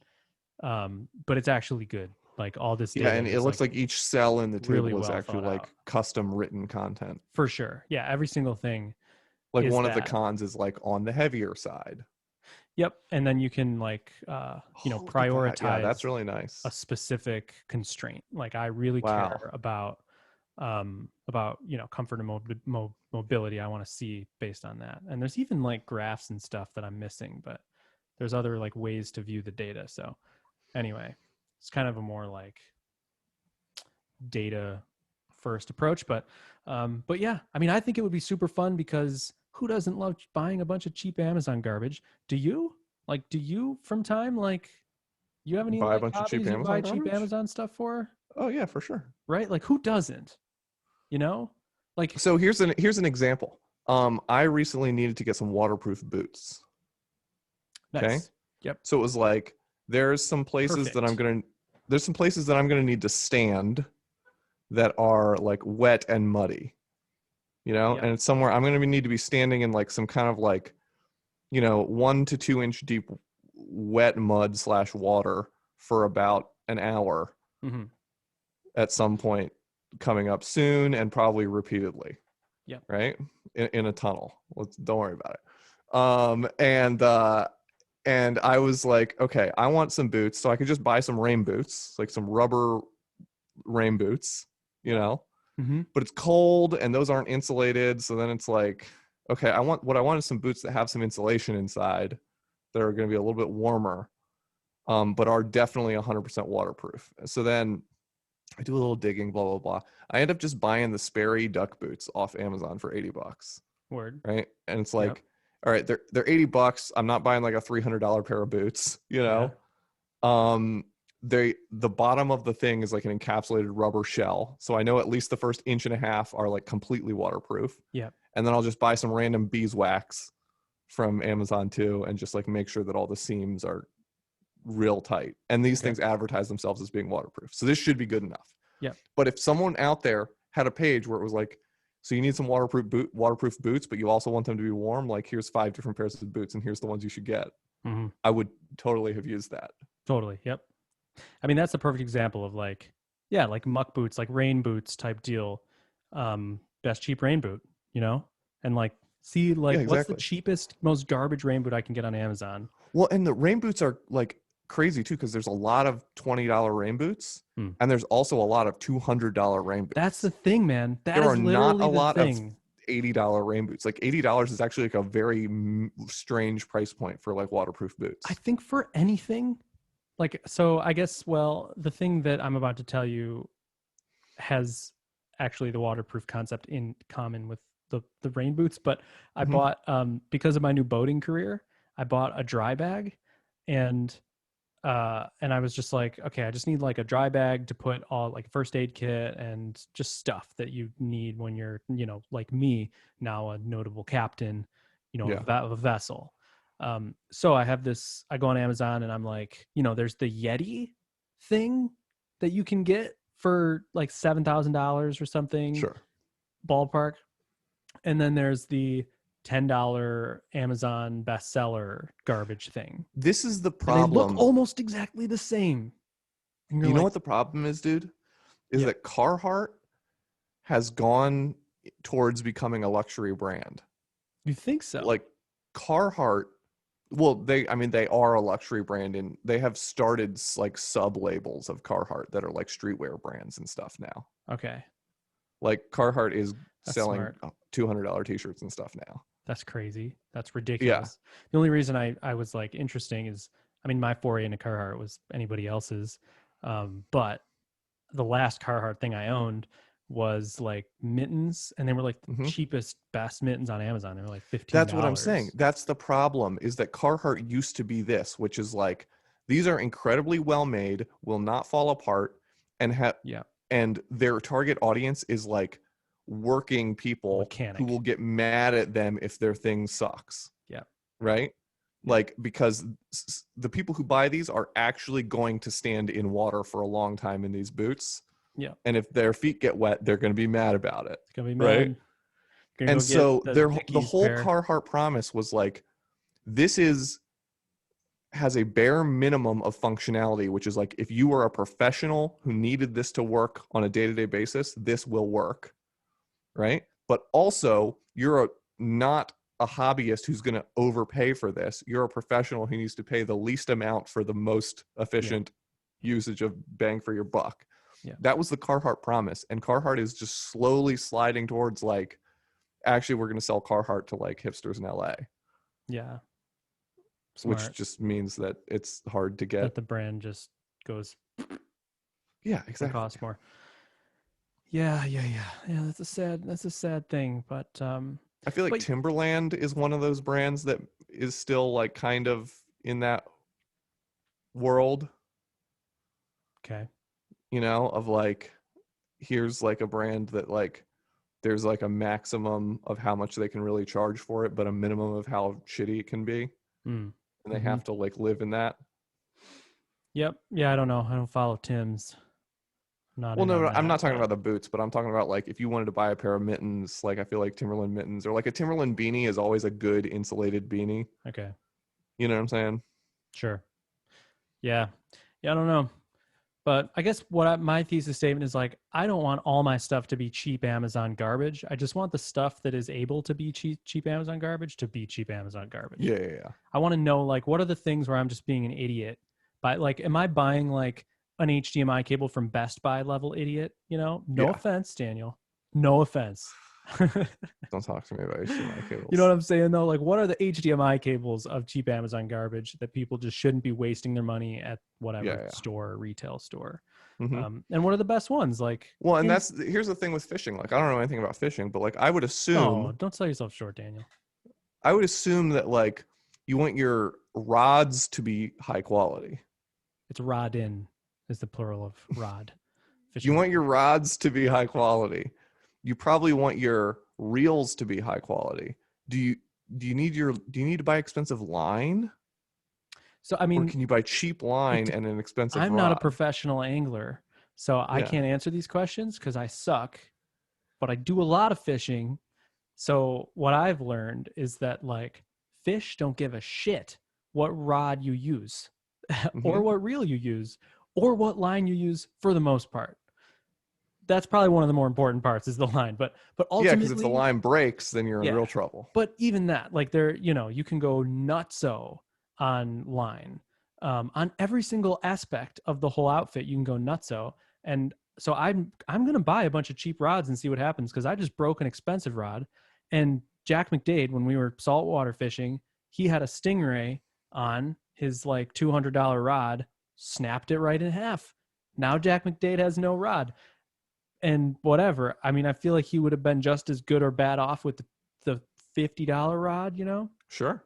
But it's actually good. Like all this Yeah, data and it is looks like like each cell in the really table is well actually thought like out. custom written content. For sure. Yeah, every single thing Like is one of the that. cons is like on the heavier side. Yep. And then you can like Oh, look at that. Yeah, that's prioritize really a nice. specific constraint. Like I really Wow. care about comfort and mobility. I want to see based on that. And there's even like graphs and stuff that I'm missing, but there's other like ways to view the data. So anyway, it's kind of a more like data first approach, but yeah, I mean, I think it would be super fun because who doesn't love buying a bunch of cheap Amazon garbage? Do you? Like, do you from time like you have any Buy a like bunch of cheap hobbies you buy Amazon cheap garbage? Amazon stuff for? Oh yeah, for sure. Right? Like who doesn't? You know? Like So here's an example. I recently needed to get some waterproof boots. Okay. nice. Yep. So it was like there's some places that Perfect. there's some places that I'm gonna need to stand that are like wet and muddy, Yep. and it's somewhere I'm gonna need to be standing in like some kind of like, 1 to 2 inch deep wet mud / water for about an hour Mm-hmm. at some point coming up soon and probably repeatedly, Yep. right? In a tunnel. Don't worry about it. And I was like, okay, I want some boots, so I could just buy some rain boots, like some rubber rain boots, you Yep. know. Mm-hmm. But it's cold and those aren't insulated, so then it's like, okay, I want is some boots that have some insulation inside that are going to be a little bit warmer, but are definitely 100% waterproof. So then I do a little digging, blah blah blah. I end up just buying the Sperry duck boots off Amazon for $80, Word. right? And it's Yep. like, all right, they're $80. I'm not buying like a $300 pair of boots, Yeah. Um, the bottom of the thing is like an encapsulated rubber shell, so I know at least the first inch and a half are like completely waterproof. Yep. And then I'll just buy some random beeswax from Amazon too, and just like make sure that all the seams are real tight. And these Okay. things advertise themselves as being waterproof, so this should be good enough. Yep. But if someone out there had a page where it was like, So you need some waterproof boots, but you also want them to be warm. Like, here's 5 different pairs of boots, and here's the ones you should get. Mm-hmm. I would totally have used that. Totally. Yep. I mean, that's the perfect example of like, yeah, like muck boots, like rain boots type deal. Best cheap rain boot, you know, and like see Yeah, like what's the exactly. cheapest, most garbage rain boot I can get on Amazon. Well, and the rain boots are like crazy too, because there's a lot of $20 rain boots, Hmm. and there's also a lot of $200 rain That's the boots. thing, man. That There is are not a literally the lot of thing. $80 rain boots. Like $80 is actually like a very strange price point for like waterproof I boots. think for anything, like, so I guess, well, the thing that I'm about to tell you has actually the waterproof concept in common with the rain boots, but I Hmm. bought, because of my new boating career, I bought a dry bag, and I was just like, okay, I just need like a dry bag to put all like first aid kit and just stuff that you need when you're, you know, like me, now a notable captain, you know, Yeah. of a vessel. So I have this, I go on Amazon and I'm like, you know, there's the Yeti thing that you can get for like $7,000 or something, Sure. ballpark. And then there's the $10 Amazon bestseller garbage thing. This is the And they look problem. almost exactly the same. And you're You know like, what the problem is, dude? Is yeah, that Carhartt has gone towards becoming a luxury brand. you think so? Like Carhartt, well, they are a luxury brand, and they have started like sub labels of Carhartt that are like streetwear brands and stuff now. Okay, Like Carhartt is that's selling smart. $200 t-shirts and stuff now. That's crazy. That's Yeah. ridiculous. The only reason I was like interesting is, I mean, my foray into Carhartt was anybody else's, but the last Carhartt thing I owned was like mittens, and they were like the Hmm. cheapest, best mittens on Amazon. They were like fifteen That's what I'm saying. dollars. That's the problem, is that Carhartt used to be this, which is like, these are incredibly well made, will not fall apart, and have, Yeah, and their target audience is like working a people who will mechanic. get mad at them if their thing sucks, Yeah, right? yeah, Like, because the people who buy these are actually going to stand in water for a long time in these boots, yeah. and if their feet get wet, they're going to be mad about it, It's gonna be right? mad. Gonna And go get so the the Dickies whole pair. Carhartt promise was like, this is has a bare minimum of functionality, which is like, if you are a professional who needed this to work on a day-to-day basis, this will work, right? But also, you're not a hobbyist who's going to overpay for this. You're a professional who needs to pay the least amount for the most Yeah, efficient usage of bang for your buck. yeah, That was the Carhartt promise, and Carhartt is just slowly sliding towards like, actually, we're going to sell Carhartt to like hipsters in LA, yeah. which Smart. just means that it's hard to get. That the brand just goes Yeah, and exactly. costs more. Yeah, yeah, yeah, yeah. That's a sad thing, I feel like but Timberland is one of those brands that is still like kind of in that world, okay, of like, here's like a brand that like, there's like a maximum of how much they can really charge for it, but a minimum of how shitty it can be. mm. And they Mm-hmm. have to like live in that. Yep, yeah. I don't know. I don't follow Tim's. I'm not Well, in no, on no, I'm that, not talking but about the boots, but I'm talking about like, if you wanted to buy a pair of mittens, like I feel like Timberland mittens, or like a Timberland beanie is always a good insulated beanie. okay, You know what I'm saying? sure. Yeah, yeah. I don't know. But I guess my thesis statement is like, I don't want all my stuff to be cheap Amazon garbage. I just want the stuff that is able to be cheap Amazon garbage to be cheap Amazon garbage. Yeah, yeah, yeah. I want to know, like, what are the things where I'm just being an idiot? But like, am I buying like an HDMI cable from Best Buy level idiot? You know, no Yeah. offense, Daniel. No offense. Don't talk to me about HDMI You know what cables. I'm saying though? Like, what are the HDMI cables of cheap Amazon garbage that people just shouldn't be wasting their money at whatever Yeah, yeah. store or retail store? Hmm. And what are the best ones? Like, Well, and in here's the thing with fishing. Like, I don't know anything about fishing, but like, oh, don't sell yourself short, Daniel. I would assume that like, you want your rods to be high quality. It's rod in is the plural of rod. You Fishing want rod. your rods to be high quality. You probably want your reels to be high quality. Do you do you need to buy expensive line, So I or mean, can you buy cheap line it and an expensive I'm not a rod? professional angler, so I Yeah. can't answer these questions because I suck. but I do a lot of fishing. So what I've learned is that like fish don't give a shit what rod you use Mm-hmm. or what reel you use or what line you use for the most part. That's probably one of the more important parts is the line, but Yeah, because if the ultimately, line breaks, then you're in yeah. real trouble. But even that, like there, you can go nutso on line. On every single aspect of the whole outfit, you can go nutso. And so I'm gonna buy a bunch of cheap rods and see what happens because I just broke an expensive rod. And Jack McDade, when we were saltwater fishing, he had a stingray on his like $200 rod, snapped it right in half. Now Jack McDade has no rod. And whatever. I mean, I feel like he would have been just as good or bad off with the $50 rod. Sure.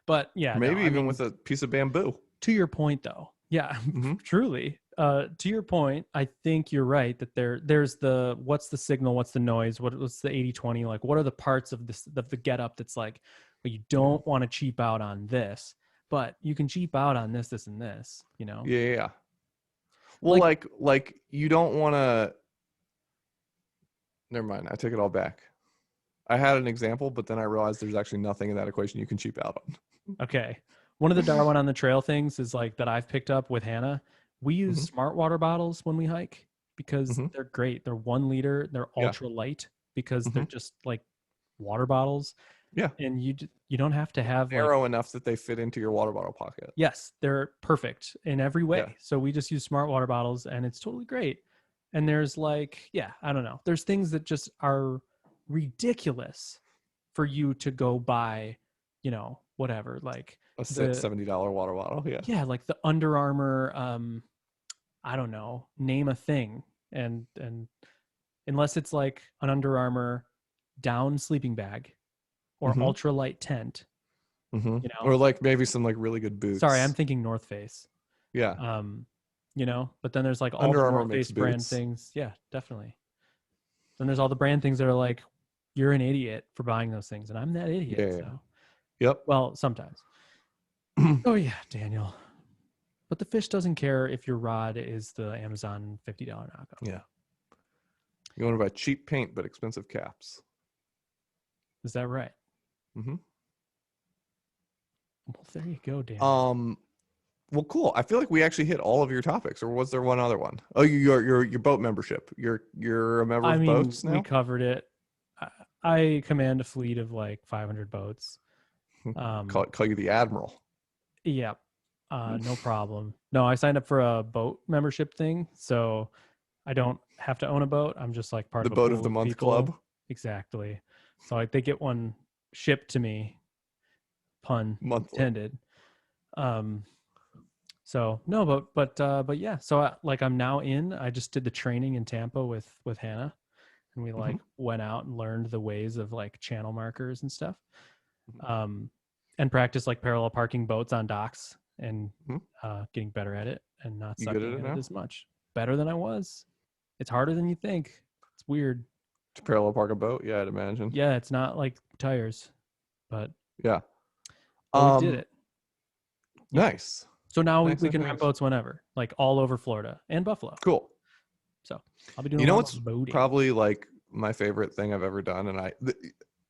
But yeah, no, Maybe I even mean, with a piece of bamboo. to your point though, yeah, Mm-hmm. truly. To your point, I think you're right that there's the what's the signal, what's the noise, what's the 80/20, like what are the parts of this of the get up that's like, well, you don't want to cheap out on this, but you can cheap out on this, and this. Yeah, yeah. Well, Like like you don't want to. Never mind. I take it all back. I had an example, but then I realized there's actually nothing in that equation you can cheap out Okay. One of the Darwin on the trail things is like that I've picked up with Hannah. We use on. smart water bottles when we hike because Mm-hmm. they're great. They're 1 liter. They're Yeah. ultra light because Mm-hmm. they're just like water bottles, Yeah. and you don't have to have like Narrow enough that they fit into your water bottle pocket. yes, they're perfect in every Yeah. way. So we just use smart water bottles, and it's totally great. And there's like I don't know. There's things that just are ridiculous for you to go buy, whatever like A the $70 water bottle. Yeah. yeah, like the Under Armour, I don't know, name a thing. And unless it's like an Under Armour down sleeping bag or Mm-hmm. ultralight tent, Mm-hmm. you Or know. like maybe some like really good Sorry, I'm boots. thinking North Face. Yeah. Um, but then there's like all the Under Armour North makes Face brand boots. things. Yeah, definitely. Then there's all the brand things that are like, you're an idiot for buying those things, and I'm that idiot. Yeah. So, Yep. well, sometimes. Oh yeah, Daniel. But the fish doesn't care if your rod is the Amazon $50 knockoff. Yeah. You want to buy cheap paint but expensive caps. Is that right? Mm-hmm. Well, there you go, Daniel. Well, cool. I feel like we actually hit all of your topics, or was there one other one? Oh, your boat membership. You're a member I of mean, boats we now. covered it. I command a fleet of like 500 boats. Call you the admiral. Yeah, no problem. No, I signed up for a boat membership thing, so I don't have to own a boat. I'm just like part The of a boat of pool the of month people. club. Exactly. So like they get one shipped to me, pun Monthly. intended. So no, but yeah. So like I'm now in. I just did the training in Tampa with Hannah, and we Mm-hmm. like went out and learned the ways of like channel markers and stuff. Mm-hmm. And practice like parallel parking boats on docks and Mm-hmm. getting better at it and not You good at sucking it at it now? as much. Better than I was. It's harder than you think. It's weird. To parallel park a boat? Yeah, I'd imagine. Yeah, it's not like tires, but Yeah. we did it. Yeah. Nice. So now Nice, we nice, can rent nice. boats whenever, like all over Florida and Buffalo. Cool. So I'll be doing You a know lot what's of boating. probably like my favorite thing I've ever done, and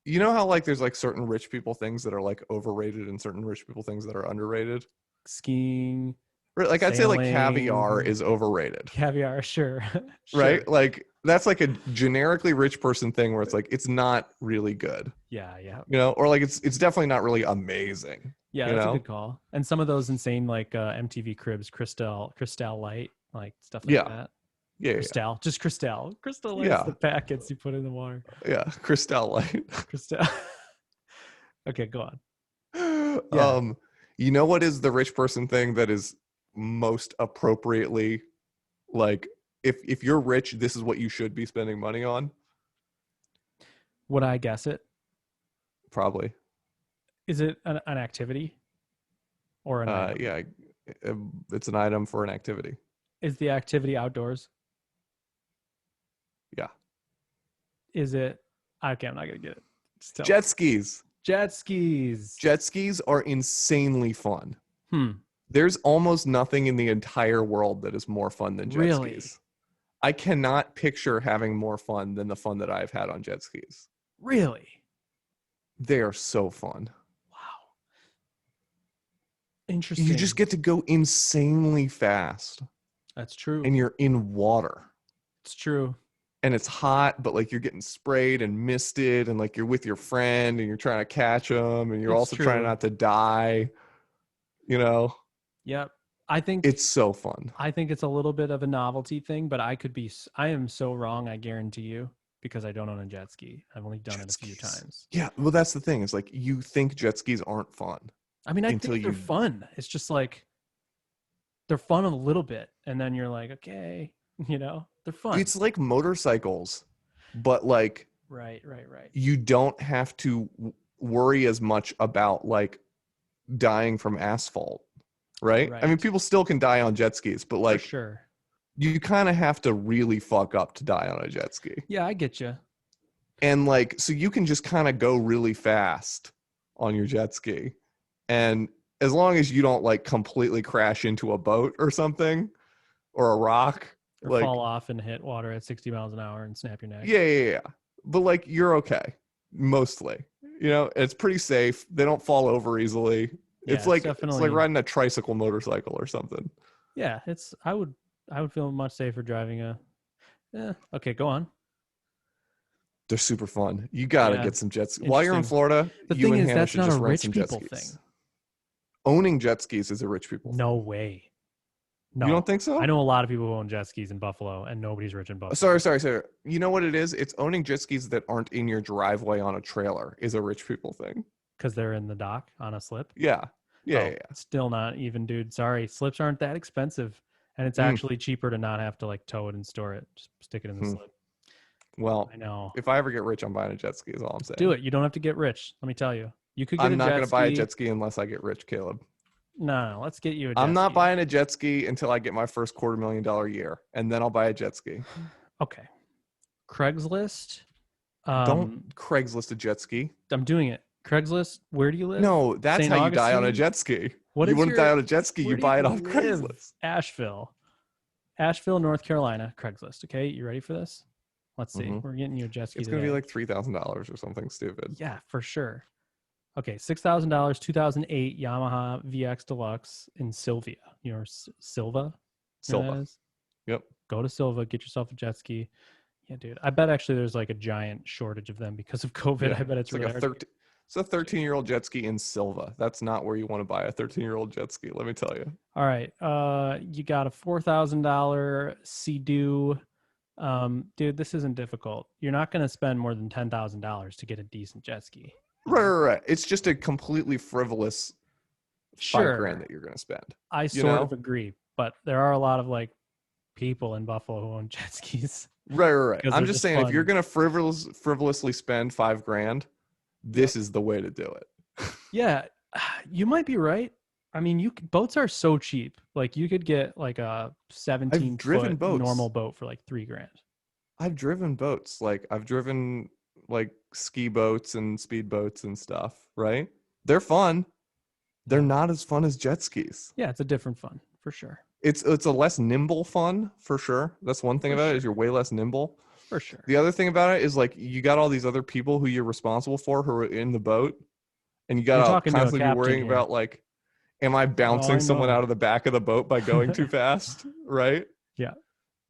you know how like there's like certain rich people things that are like overrated and certain rich people things that are underrated. Skiing, Right? Like I'd say like caviar sailing, is overrated. caviar, sure. Sure. Right? Like that's like a generically rich person thing where it's like it's not really good. Yeah, yeah. Or like it's definitely not really amazing. Yeah, You that's a know? good call. And some of those insane like MTV Cribs, Cristal Light, like stuff like Yeah. that. Yeah. Cristal, just Cristal. Crystal Light's Yeah. the packets you put in the water. Yeah. Cristal light. Cristal. Okay, go on. Yeah. You know what is the rich person thing that is most appropriately like if you're rich, this is what you should be spending money on? Would I guess it? Probably. Is it an activity or an item? Yeah, it's an item for an activity. Is the activity outdoors? Yeah. Is it? Okay, I'm not gonna get it. Just tell me. Jet skis. Jet skis. Jet skis are insanely fun. Hmm. There's almost nothing in the entire world that is more fun than jet Really? skis. I cannot picture having more fun than the fun that I've had on jet skis. Really? They are so fun. Wow. You Interesting. just get to go insanely fast That's true. and you're in water. It's true. And it's hot, but like you're getting sprayed and misted, and like you're with your friend and you're trying to catch them, and you're It's also trying true. not to die. You know, Yep. I think it's so fun. I think it's a little bit of a novelty thing, but I am so wrong, I guarantee you, because I don't own a jet ski. I've only done Jet it a few skis. times. Yeah, well, that's the thing. Is like you think jet skis aren't fun I mean, I until think they're you. fun. It's just like they're fun a little bit, and then you're like, okay, they're fun. It's like motorcycles, but like Right. you don't have to worry as much about like dying from asphalt, right? I mean, Right. people still can die on jet skis, but For like sure. you kind of have to really fuck up to die on a jet ski. Yeah, I get you. And like, so you can just kind of go really fast on your jet ski. And as long as you don't like completely crash into a boat or something or a rock, Or like, fall off and hit water at 60 miles an hour and snap your neck. yeah. But like, you're okay. Mostly, it's pretty safe. They don't fall over easily. Yeah, It's like definitely riding a tricycle motorcycle or something. Yeah, I would feel much safer driving okay, go on. They're super fun. You got to Yeah, get some jet skis. While you're in interesting. Florida, The you thing and is, Hannah that's should not a just rent some rich jet people skis. thing. Owning jet skis is a rich people thing. No way. No. You don't think so? I know a lot of people who own jet skis in Buffalo, and nobody's rich in Buffalo. Sorry. You know what it is? It's owning jet skis that aren't in your driveway on a trailer is a rich people thing. Because they're in the dock on a slip. Yeah. Yeah. Still not even, dude. Sorry. Slips aren't that expensive. And it's actually cheaper to not have to like tow it and store it. Just stick it in the slip. Well, I know. if I ever get rich, I'm buying a jet ski is all I'm saying. Do it. You don't have to get rich. Let me tell you. You could get I'm a not going jet to buy a jet ski unless I get rich, Caleb. No, let's get you a jet I'm not ski. buying a jet ski until I get my first $250,000 year, and then I'll buy a jet ski. Okay. Craigslist. Don't Craigslist a jet ski. I'm doing it. Craigslist. Where do you live? No, that's St. how you die on a Augustine? jet ski. What You is wouldn't your- die on a jet ski. Where You do buy it you off live? Craigslist. Asheville, North Carolina. Craigslist. Okay, you ready for this? Let's see. Mhm. We're getting you a jet ski. It's going to be like $3,000 or something stupid. Yeah, for sure. Okay, $6,000, 2008 Yamaha VX Deluxe in Sylvia. Silva. Silva. Yep. Go to Silva, get yourself a jet ski. Yeah, dude. I bet actually there's like a giant shortage of them because of COVID. Yeah. I bet it's really like it's a 13-year-old jet ski in Silva. That's not where you want to buy a 13-year-old jet ski, let me tell you. All right. You got a $4,000 Sea-Doo. Dude, this isn't difficult. You're not going to spend more than $10,000 to get a decent jet ski. Right. It's just a completely frivolous $5,000 that you're going to spend. I sort of agree, but there are a lot of like people in Buffalo who own jet skis. Right. I'm just saying, fun. if you're going to frivolously spend $5,000, this is the way to do it. Yeah, you might be right. I mean, boats are so cheap. Like you could get like a 17-foot normal boat for like $3,000. I've driven boats. Like I've driven like ski boats and speed boats and stuff. Right? They're fun. They're not as fun as jet skis. Yeah, it's a different fun for sure. It's a less nimble fun for sure. That's one thing about it, is you're way less nimble. For sure. The other thing about it is like you got all these other people who you're responsible for who are in the boat, and you got to constantly be worrying about like, am I bouncing someone out of the back of the boat by going too fast? Right? Yeah.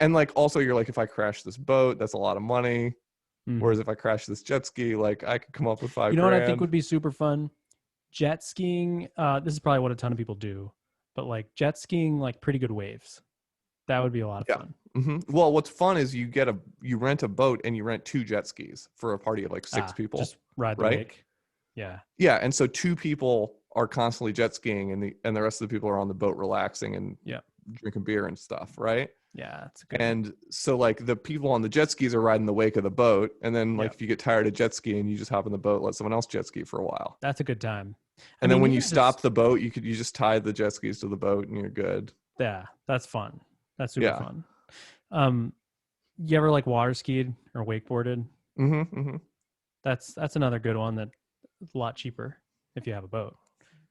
And like also you're like, if I crash this boat, that's a lot of money. Mm-hmm. Whereas if I crash this jet ski, like I could come up with $5,000. You know what I think would be super fun? Jet skiing. This is probably what a ton of people do, but like jet skiing, like pretty good waves. That would be a lot of fun. Mm-hmm. Well, what's fun is you rent a boat and you rent 2 jet skis for a party of like 6 people. Just ride the wake. Yeah. Yeah, and so 2 people are constantly jet skiing, and the rest of the people are on the boat relaxing and drinking beer and stuff, right? Yeah, that's a good. And so like the people on the jet skis are riding the wake of the boat, and then like if you get tired of jet skiing, you just hop in the boat, let someone else jet ski for a while. That's a good time. And then when you stop the boat, you just tie the jet skis to the boat, and you're good. Yeah, that's fun. That's super fun. You ever like water skied or wakeboarded? Mm-hmm. That's another good one that's a lot cheaper if you have a boat.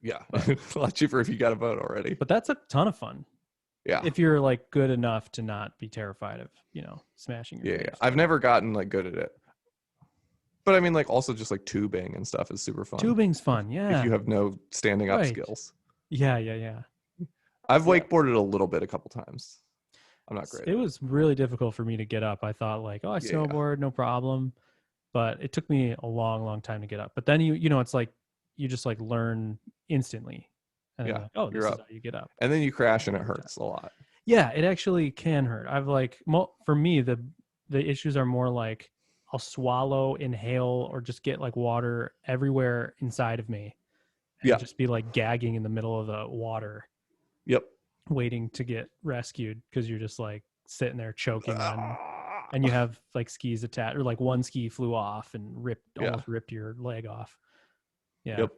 Yeah, a lot cheaper if you got a boat already. But that's a ton of fun. Yeah. If you're like good enough to not be terrified of, smashing your Yeah. face. I've never gotten like good at it. But I mean, like also just like tubing and stuff is super fun. Tubing's If, fun. if you Yeah. have no standing up Right. skills. Yeah. Yeah. Yeah. I've Yeah. wakeboarded a little bit a couple times. I'm not great It at it. was really difficult for me to get up. I thought like, oh, I Yeah. snowboard, no problem. But it took me a long, long time to get up. But then it's like you just like learn instantly. And then Yeah. you're like, oh, this You're is up. how you get up. And then you crash and it Every time. hurts a lot. Yeah, it actually can hurt. I've like for me the issues are more like I'll swallow, inhale, or just get like water everywhere inside of me and Yeah. just be like gagging in the middle of the water, Yep. waiting to get rescued because you're just like sitting there choking on, and you Ah. have like skis attached, or like one ski flew off and Yeah. almost ripped your leg off. Yeah. Yep.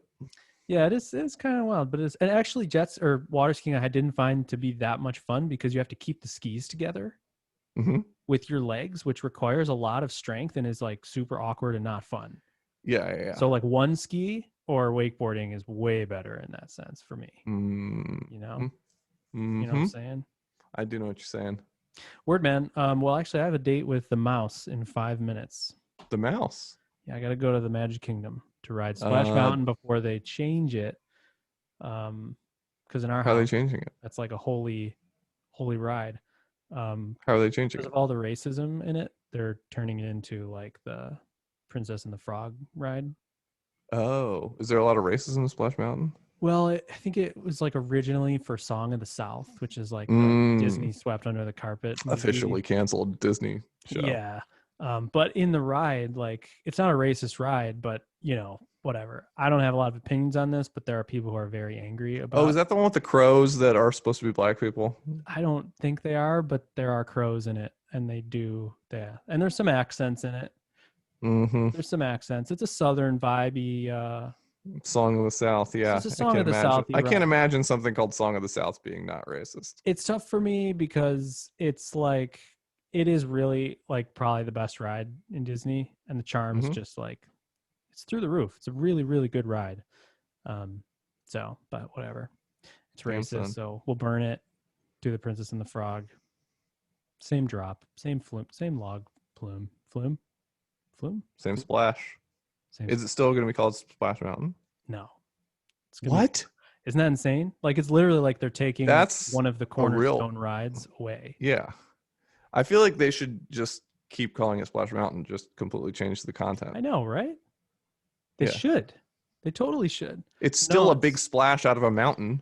Yeah, it's kind of wild, but and actually jets or water skiing I didn't find to be that much fun because you have to keep the skis together Mm-hmm. with your legs, which requires a lot of strength and is like super awkward and not fun. Yeah. So like one ski or wakeboarding is way better in that sense for me. Mm-hmm. You know what Mm-hmm. I'm saying? I do know what you're saying. Word, man. Well, actually, I have a date with the mouse in 5 minutes. The mouse. Yeah, I got to go to the Magic Kingdom to ride Splash Uh, Mountain before they change it. Because in our how are they house, changing it? that's like a holy ride. How are they changing Because it? of all the racism in it, they're turning it into like the Princess and the Frog ride. Oh, is there a lot of racism in Splash Mountain? Well, I think it was like originally for Song of the South, which is like the Mm, Disney swept under the carpet movie. officially canceled Disney show. Yeah. But in the ride, like it's not a racist ride, but whatever. I don't have a lot of opinions on this, but there are people who are very angry about. Oh, is that the one with the crows that are supposed to be black people? I don't think they are, but there are crows in it, and they do. Yeah, and there's some accents in it. Mm-hmm. There's some accents. It's a southern vibey. Song of the South. Yeah, It's a I Song can't of the imagine. South. I can't Ride. imagine something called Song of the South being not racist. It's tough for me because it's like it is really like probably the best ride in Disney, and the charm is just like it's through the roof. It's a really, really good ride. But whatever. It's Damn, racist, son. so we'll burn it. Do the Princess and the Frog. Same drop, same flume, same log plume. Flume? Same splash. Same. Is it still going to be called Splash Mountain? No. What? Isn't that insane? Like it's literally like they're taking That's one of the cornerstone rides away. Yeah. I feel like they should just keep calling it Splash Mountain, just completely change the content. I know, right? They should. They totally should. It's still a big splash out of a mountain.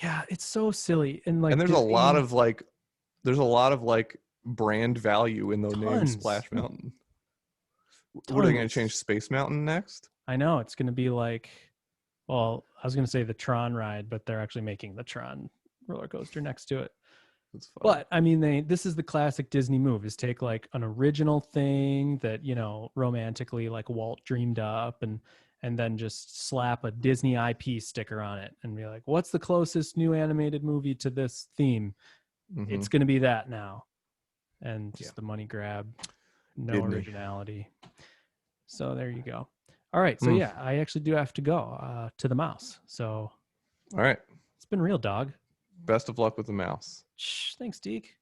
Yeah, it's so silly. And like there's a lot of like brand value in the name Splash Mountain. What are they going to change Space Mountain next? I know it's going to be like, well, I was going to say the Tron ride, but they're actually making the Tron roller coaster next to it. That's fun. But I mean, this is the classic Disney move: is take like an original thing that romantically like Walt dreamed up, and then just slap a Disney IP sticker on it and be like, what's the closest new animated movie to this theme? Mm-hmm. It's going to be that now. And just the money grab, no Disney. Originality. So there you go. All right. So yeah, I actually do have to go to the mouse. So all right. It's been real, dog. Best of luck with the mouse. Thanks, Deke.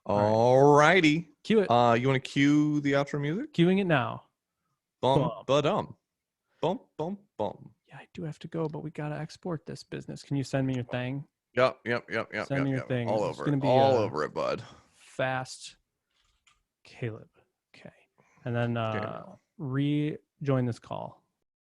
All righty. Cue it. You want to cue the outro music? Cueing it now. Bum, ba-dum. Bum, bum, bum. Yeah, I do have to go, but we got to export this business. Can you send me your thing? Yep. Send me your thing. All over it. All over it, bud. Fast Caleb. Okay. And then rejoin this call.